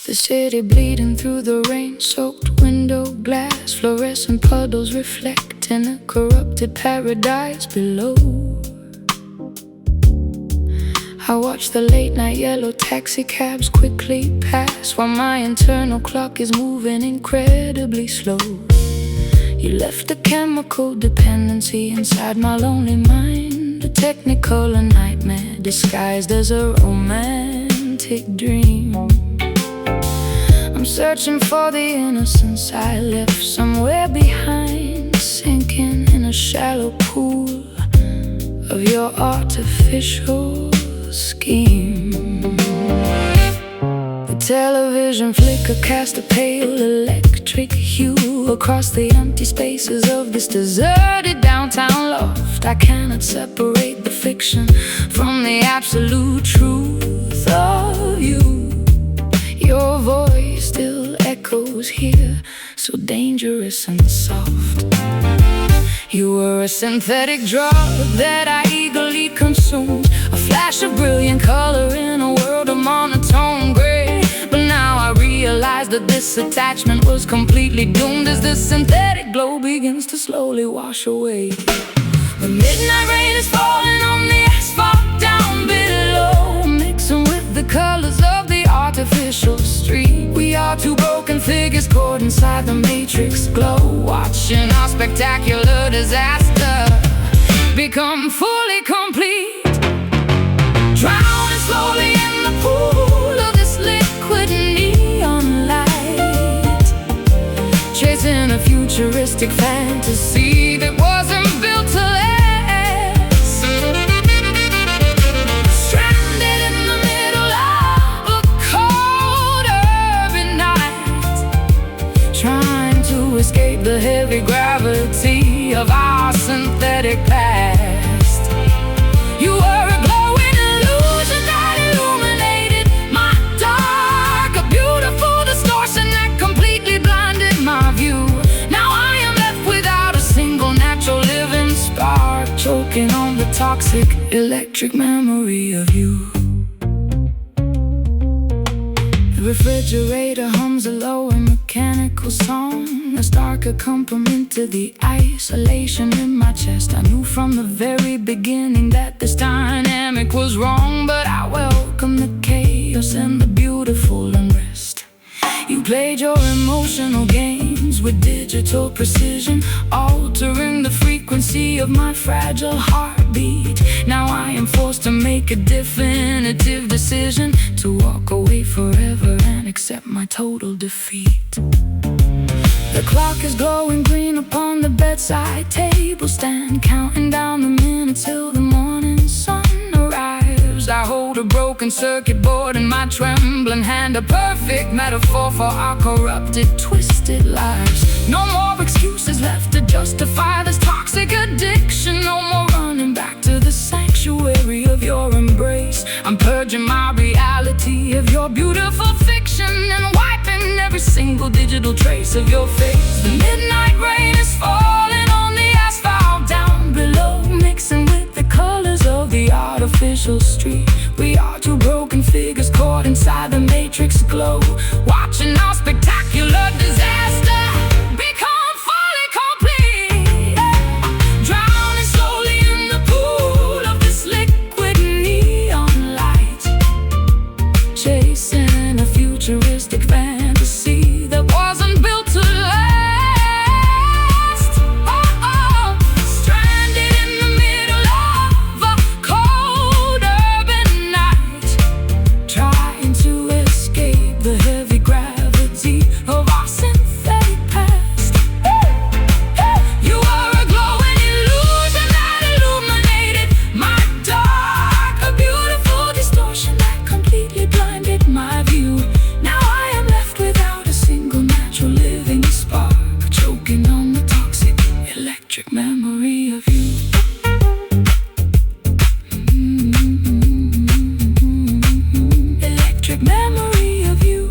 Speaker 1: The city bleeding through the rain-soaked window glass, fluorescent puddles reflect in a corrupted paradise below. I watch the late-night yellow taxi cabs quickly pass, while my internal clock is moving incredibly slow. You left a chemical dependency inside my lonely mind, a technicolor nightmare disguised as a romantic dream. I'm searching for the innocence I left somewhere behind, sinking in a shallow pool of your artificial scheme. The television flicker cast a pale electric hue across the empty spaces of this deserted downtown loft. I cannot separate the fiction from the absolute truth of you. Your voice still echoes here, so dangerous and soft. You were a synthetic drug that I eagerly consumed, a flash of brilliant color in a world of monotone gray. But now I realize realized that this attachment was completely doomed as the synthetic glow begins to slowly wash away. The midnight rain is falling on the asphalt down below, mixing with the colors of the artificial street. We are two broken figures caught inside the matrix glow, watching our spectacular disaster become fully complete. Drowning slowly in the pool of this liquid neon light, chasing a futuristic fantasy that wasn't built to last. Stranded in the middle of a cold urban night, trying to escape the heavy gravity of our synthetic past. You were a glowing illusion that illuminated my dark, a beautiful distortion that completely blinded my view. Now I am left without a single natural living spark, choking on the toxic electric memory of you. The refrigerator hums a low and mechanical song, a stark accompaniment to the isolation in my chest. I knew from the very beginning that this dynamic was wrong, but I welcome the chaos and the beautiful unrest. You played your emotional games with digital precision, altering the frequency of my fragile heartbeat. Now I am forced to make a definitive decision, to walk away forever and accept my total defeat. The clock is glowing green upon the bedside table stand, counting down the minutes till the morning sun arrives. I hold a broken circuit board in my trembling hand, a perfect metaphor for our corrupted, twisted lives. No more excuses left to justify this toxic addiction. No more running back to the sanctuary of your embrace. I'm purging my reality of your beautiful fiction and wiping every single digital trace of your face. The midnight rain is falling on the asphalt down below, mixing with the colors of the artificial street. We are two broken figures caught inside the matrix glow, watching our spectacular disaster become fully complete. Drowning slowly in the pool of this liquid neon light, chasing a futuristic fantasy that wasn't built to last. Stranded in the middle of a cold urban night, trying to escape the heavy gravity of our synthetic past. You are a glowing illusion that illuminated my dark, a beautiful distortion that completely blinded my view. Now I am left without a single natural living spark, choking on the toxic electric memory of you. Electric memory of you.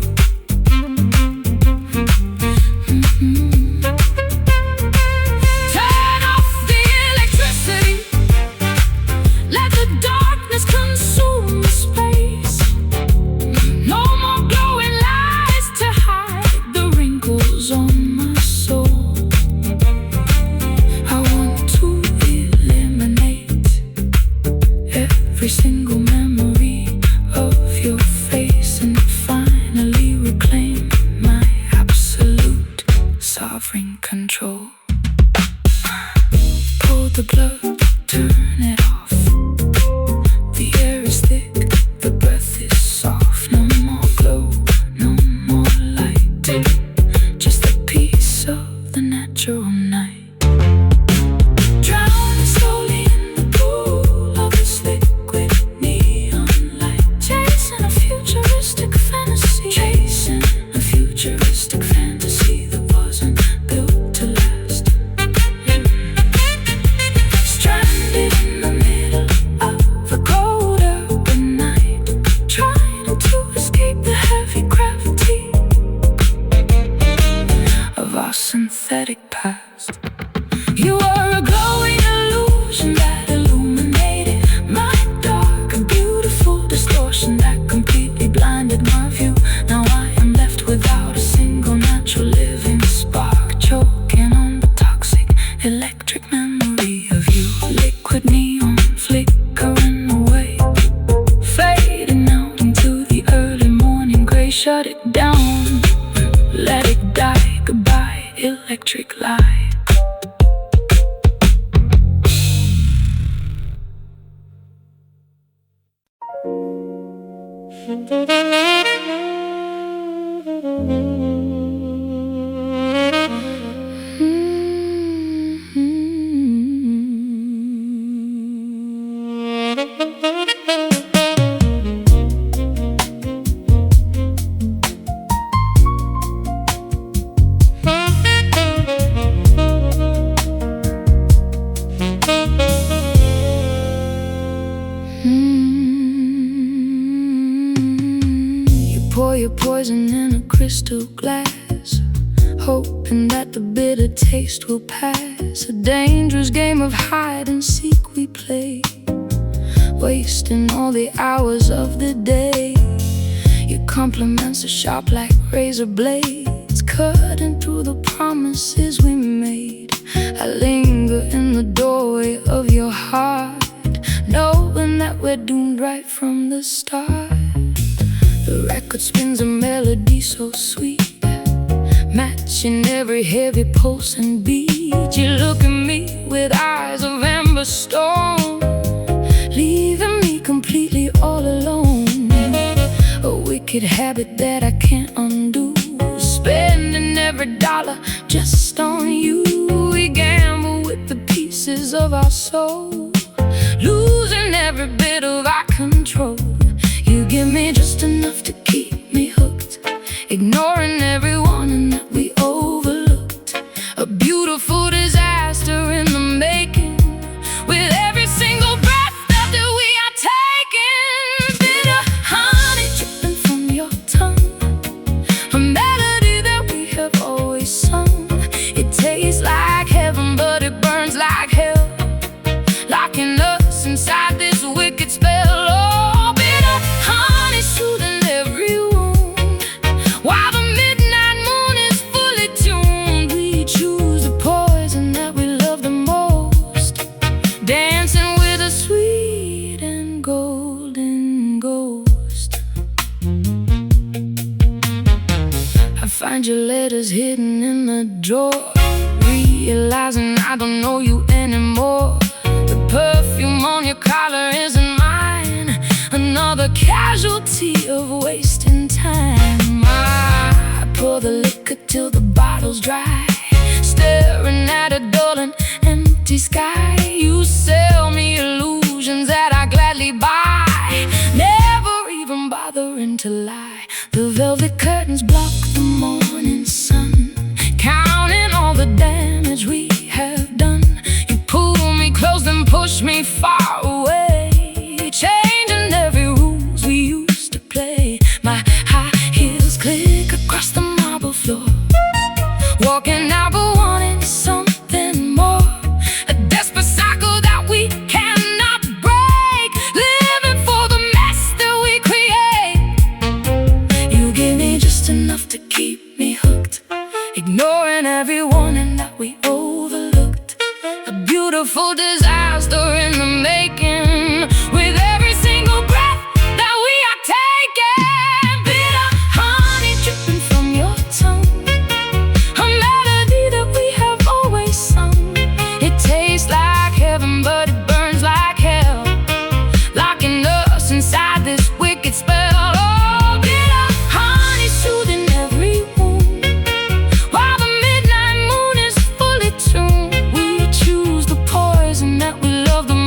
Speaker 1: Turn off the electricity, let the darkness consume the space. No more glowing lights to hide the wrinkles on my soul. I want to eliminate every single memory of your face and finally reclaim my absolute sovereign control. Pull the plug, turn it off. The air is thick, the breath is soft. No more glow, no more light, just a piece of the natural night. Drowning slowly in the pool of this liquid neon light, chasing a futuristic fantasy, chasing a futuristic fantasy that wasn't built to last. Stranded in the middle of a cold urban night, trying to escape the heavy gravity of our synthetic past. You are a glowing illusion that illuminated my dark, a beautiful distortion that completely blinded my view. Now I am left without electric light. Pour your poison in a crystal glass, hoping that the bitter taste will pass. A dangerous game of hide and seek we play, wasting all the hours of the day. Your compliments are sharp like razor blades, cutting through the promises we made. I linger in the doorway of your heart, knowing that we're doomed right from the start. The record spins a melody so sweet, matching every heavy pulse and beat. You look at me with eyes of amber stone, leaving me completely all alone. A wicked habit that I can't undo, spending every dollar just on you. We gamble with the pieces of our soul, losing every bit of our control. You give me just enough to keep me hooked, ignoring everyone and that we overlooked. A beautiful disaster in the making, with every single breath that we are taking. Bitter honey dripping from your tongue, a melody that we have always sung. It tastes like heaven, but it burns like hell, locking us inside this wicked spell. Soothing every wound, while the midnight moon is fully tuned. We choose the poison that we love the most, dancing with a sweet and golden ghost. I find your letters hidden in the drawer, realizing I don't know you anymore. The perfume on your collar isn't mine, another casualty of wasting time. I pour the liquor till the bottle's dry, staring at a dull and empty sky. You sell me illusions that I gladly buy, never even bothering to lie. The velvet curtains block the morning sun, counting all the damage we have done. You pull me close and push me far away, changing every rules we used to play. My high heels click across the marble floor, walking out but wanting something more. A desperate cycle that we cannot break, living for the mess that we create. You give me just enough to keep me hooked, ignoring everyone and that we overlooked. A beautiful disaster in the making, with every single breath that we are taking. Bitter honey dripping from your tongue, a melody that we have always sung. It tastes like heaven, but it burns like hell, locking us inside this wicked spell. Oh, bitter honey soothing every wound, while the midnight moon is fully tuned. We choose the poison that we love the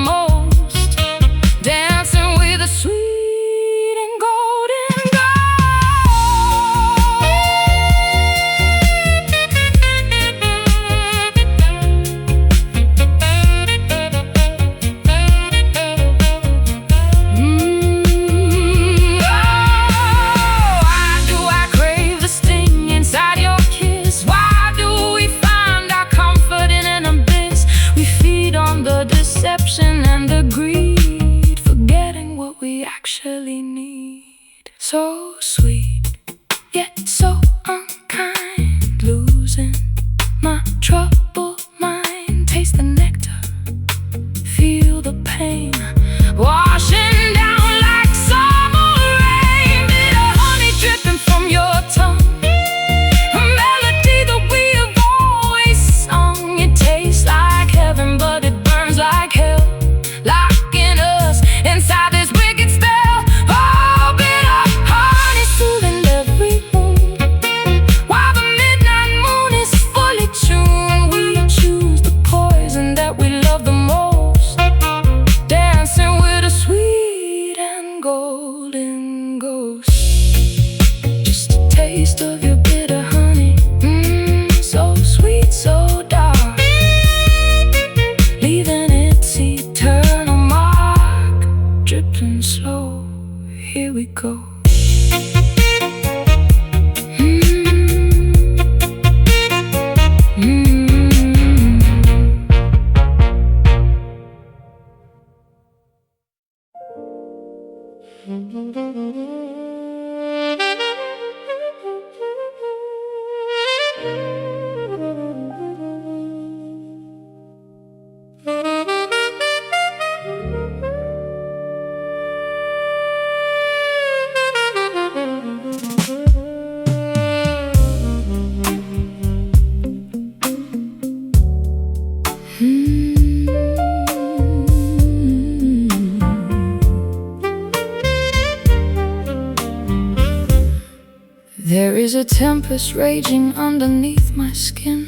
Speaker 1: is a tempest raging underneath my skin,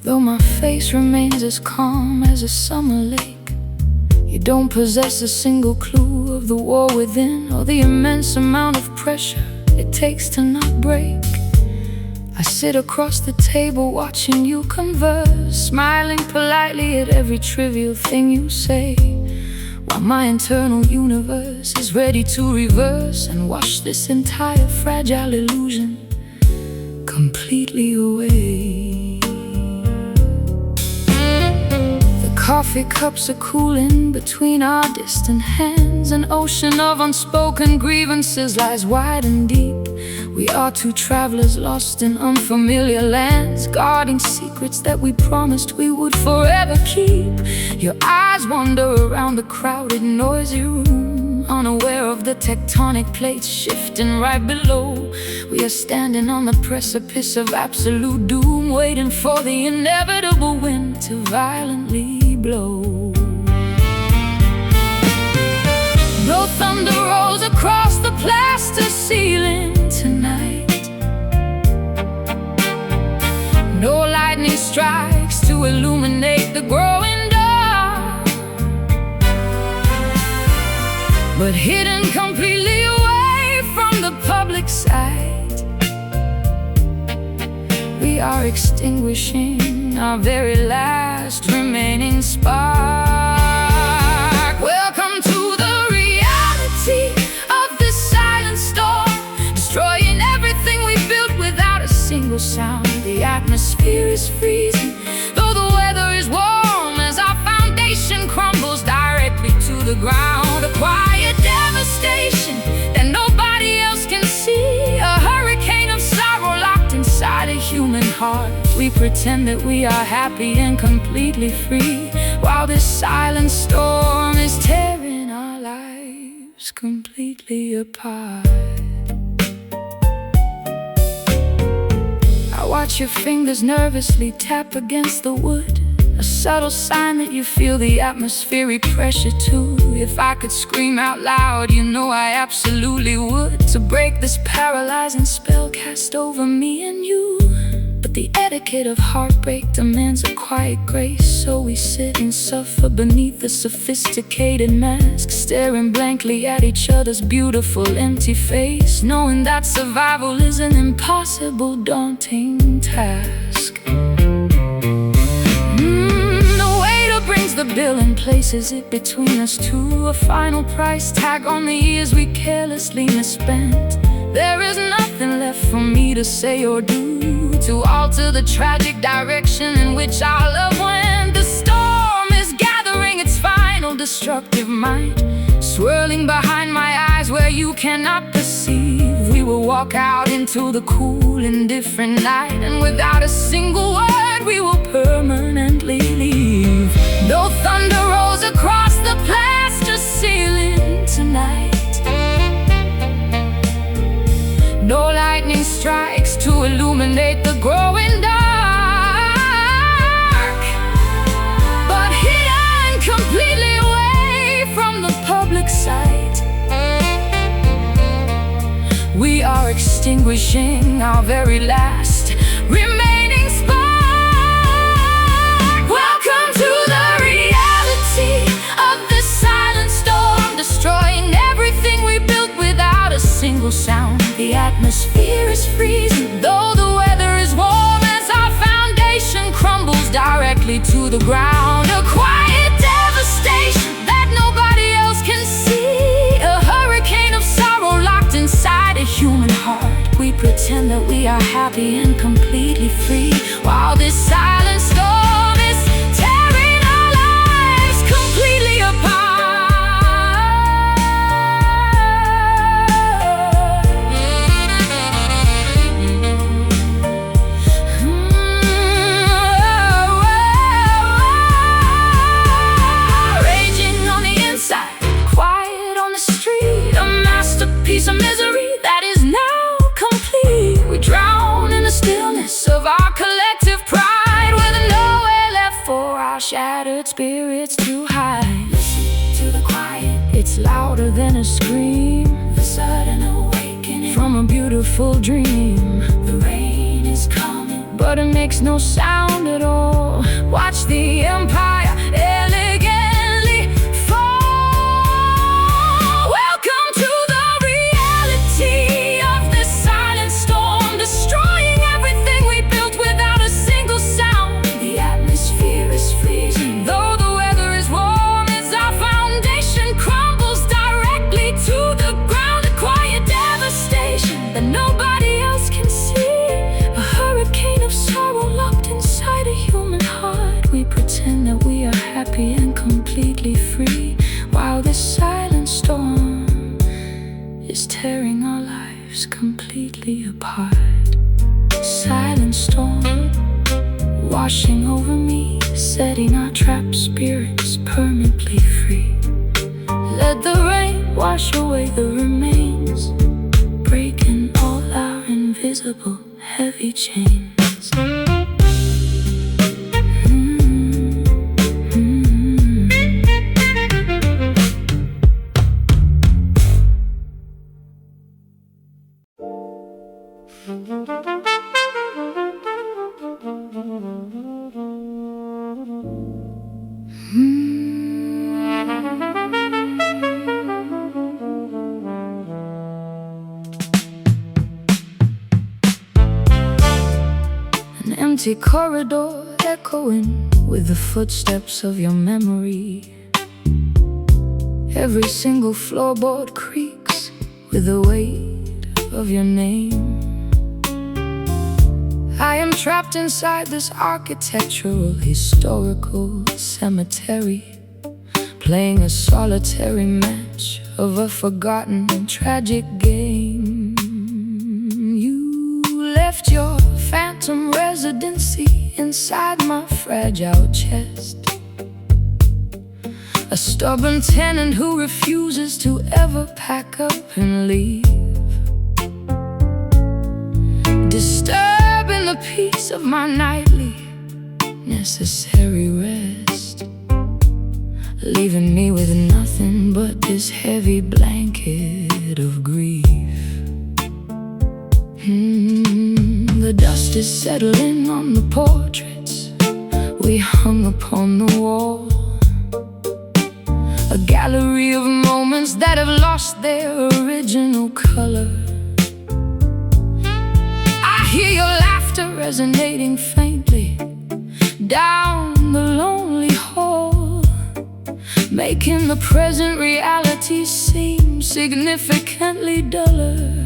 Speaker 1: though my face remains as calm as a summer lake. You don't possess a single clue of the war within, or the immense amount of pressure it takes to not break. I sit across the table watching you converse, smiling politely at every trivial thing you say, while my internal universe is ready to reverse and wash this entire fragile illusion completely away. The coffee cups are cooling between our distant hands. An ocean of unspoken grievances lies wide and deep. We are two travelers lost in unfamiliar lands, guarding secrets that we promised we would forever keep. Your eyes wander around the crowded, noisy room, unaware of the tectonic plates shifting right below. We are standing on the precipice of absolute doom, waiting for the inevitable wind to violently blow. No thunder rolls across the plaster ceiling tonight. No lightning strikes to illuminate the growing dark, but hidden completely away from the public sight, we are extinguishing our very last remaining spark. Welcome to the reality of this silent storm, destroying everything we built without a single sound. The atmosphere is freezing, though the weather is warm, as our foundation crumbles directly to the ground. A quiet devastation that nobody else can see, a hurricane of sorrow locked inside a human heart. We pretend that we are happy and completely free, while this silent storm is tearing our lives completely apart. I watch your fingers nervously tap against the wood, a subtle sign that you feel the atmospheric pressure too. If I could scream out loud, you know I absolutely would, to break this paralyzing spell cast over me and you. But the etiquette of heartbreak demands a quiet grace, so we sit and suffer beneath the sophisticated mask, staring blankly at each other's beautiful empty face, knowing that survival is an impossible, daunting task. The waiter brings the bill and places it between us two, a final price tag on the years we carelessly misspent. There is nothing left for me to say or do to alter the tragic direction in which our love went. The storm is gathering its final destructive might, swirling behind my eyes where you cannot perceive. We will walk out into the cool, indifferent night, and without a single word we will permanently leave. No thunder rolls across the plaster ceiling tonight. No lightning strikes to illuminate the growing dark, but hidden completely away from the public sight, we are extinguishing our very last remaining spark. Welcome to the reality of this silent storm, destroying everything we built without a single sound. The atmosphere is freezing, though the weather is warm, as our foundation crumbles directly to the ground. A quiet devastation that nobody else can see, a hurricane of sorrow locked inside a human heart. We pretend that we are happy and completely free, while this silent storm is tearing our lives completely apart. Piece of misery that is now complete. We drown in the stillness of our collective pride, with nowhere left for our shattered spirits to hide. Listen to the quiet, it's louder than a scream, the sudden awakening from from a beautiful dream. The rain is coming, but it makes no sound at all. Watch the empire elegantly fall. Welcome to the reality of this silent storm, destroying everything we built without a single sound. The atmosphere is freezing, though the weather is warm, as our foundation crumbles directly to the ground. A quiet devastation that nobody else can see. A hurricane of sorrow locked inside a human heart. We pretend that we are happy and completely free, while this silent storm is tearing our lives completely apart. Silent storm washing over me, setting our trapped spirits permanently free. Let the rain wash away the remains, breaking all our invisible heavy chains. An empty corridor echoing with the footsteps of your memory. Every single floorboard creaks with the weight of your name. I am trapped inside this architectural, historical cemetery, playing a solitary match of a forgotten, tragic game. You left your phantom residency inside my fragile chest, a stubborn tenant who refuses to ever pack up and leave, disturbing the peace of my nightly necessary rest, leaving me with nothing but this heavy blanket of grief. The dust is settling on the portraits we hung upon the wall, a gallery of moments that have lost their original color. I hear your laughter resonating faintly down the lonely hall, making the present reality seem significantly duller.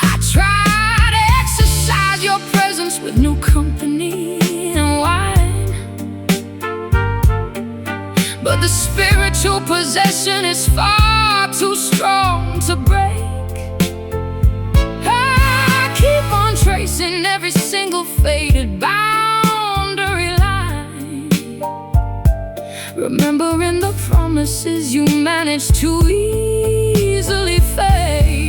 Speaker 1: I try to exercise your presence with new company and wine, but the spiritual possession is far too strong to break. I keep on tracing every single faded boundary line, remembering the promises you managed to easily fake.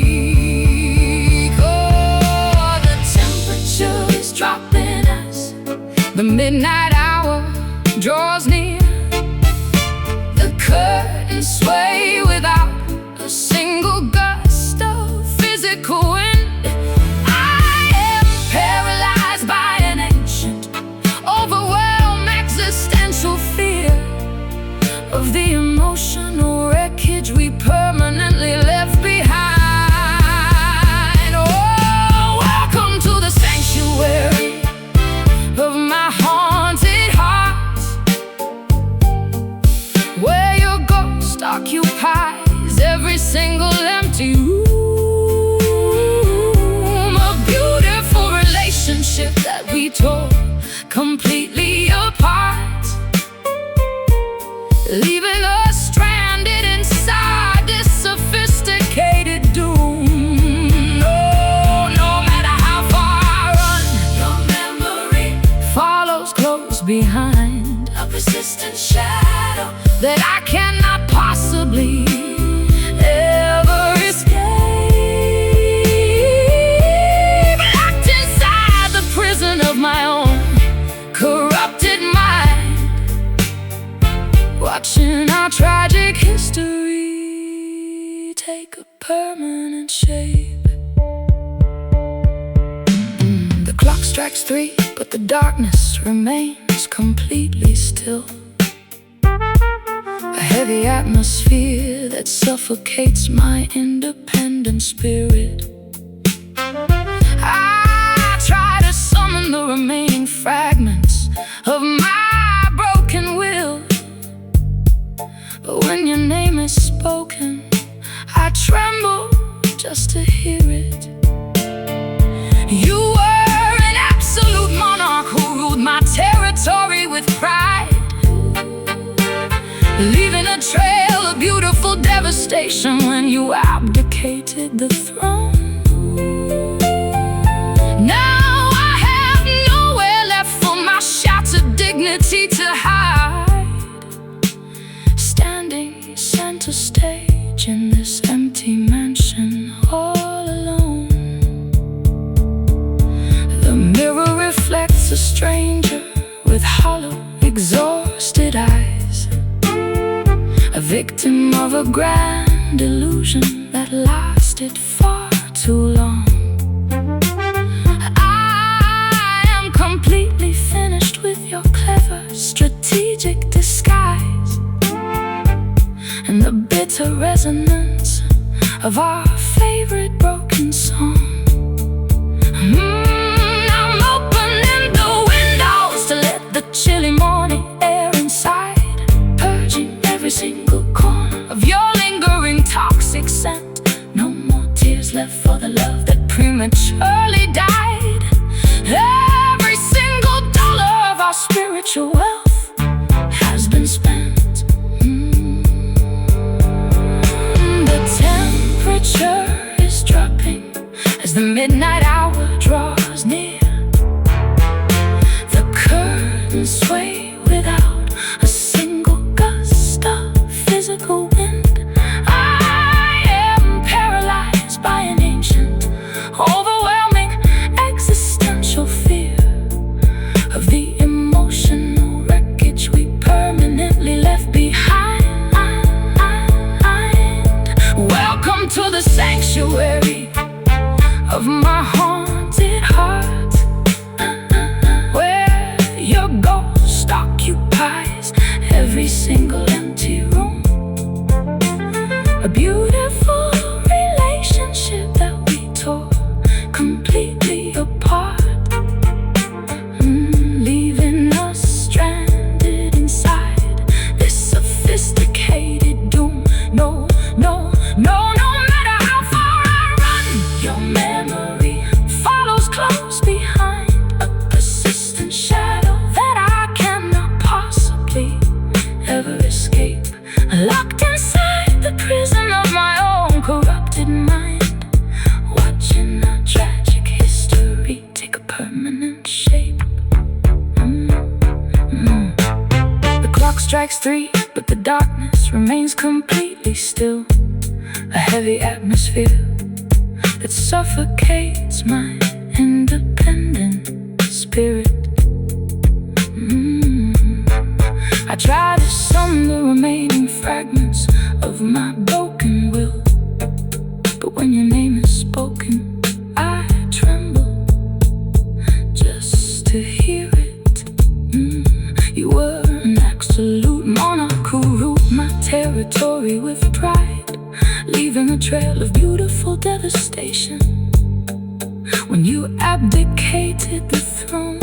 Speaker 1: Oh, the temperature is dropping as the midnight hour draws near. The curtains sway without a single gust of physical wind. I am paralyzed by an ancient, overwhelmed existential fear of the emotional wreckage we permanently left behind. Oh, welcome to the sanctuary of my haunted heart, where your ghost occupies every single empty room. A beautiful relationship that we tore completely apart, leaving us stranded inside this sophisticated doom. No matter how far I run, your memory follows close behind, a persistent shadow that I cannot possibly ever escape. Locked inside the prison of my own corrupted mind, watching our tragic history take a permanent shape. The clock strikes 3, but the darkness remains completely still. A heavy atmosphere that suffocates my independent spirit. I try to summon the remaining fragments of my broken will, but when your name is spoken, I tremble just to hear it. You were an absolute monarch who ruled my territory with pride, leaving a trail of beautiful devastation when you abdicated the throne. Now I have nowhere left for my shattered dignity to hide, standing center stage in this empty mansion all alone. The mirror reflects a stranger with hollow, exhausted eyes, a victim of a grand illusion that lasted far too long. I am completely finished with your clever, strategic disguise, and the bitter resonance of our favorite broken song. I'm opening the windows to let the chilly morning air inside, purging every single corner of your lingering toxic scent. No more tears left for the love that prematurely died. Every single dollar of our spiritual wealth has been spent. The temperature is dropping as the midnight hour draws near. The curtains sway without a single gust of physical wind. I am paralyzed by an ancient, overwhelming, existential fear of the emotional wreckage we permanently left behind. Welcome to the sanctuary of my haunted heart, where your ghost occupies every single empty room. A beautiful relationship that we tore completely apart, leaving us stranded inside this sophisticated doom. No, no, no, no matter how far I run, your memory follows close behind, a persistent shadow that I cannot possibly ever escape. Locked inside the prison of my own corrupted mind, watching our tragic history take a permanent shape. The clock strikes 3, but the darkness remains completely still. A heavy atmosphere that suffocates my independent spirit. I try to summon the remaining fragments of my broken will, but when your name is spoken, I tremble just to hear it. You were an absolute monarch who ruled my territory with pride, leaving a trail of beautiful devastation when you abdicated the throne.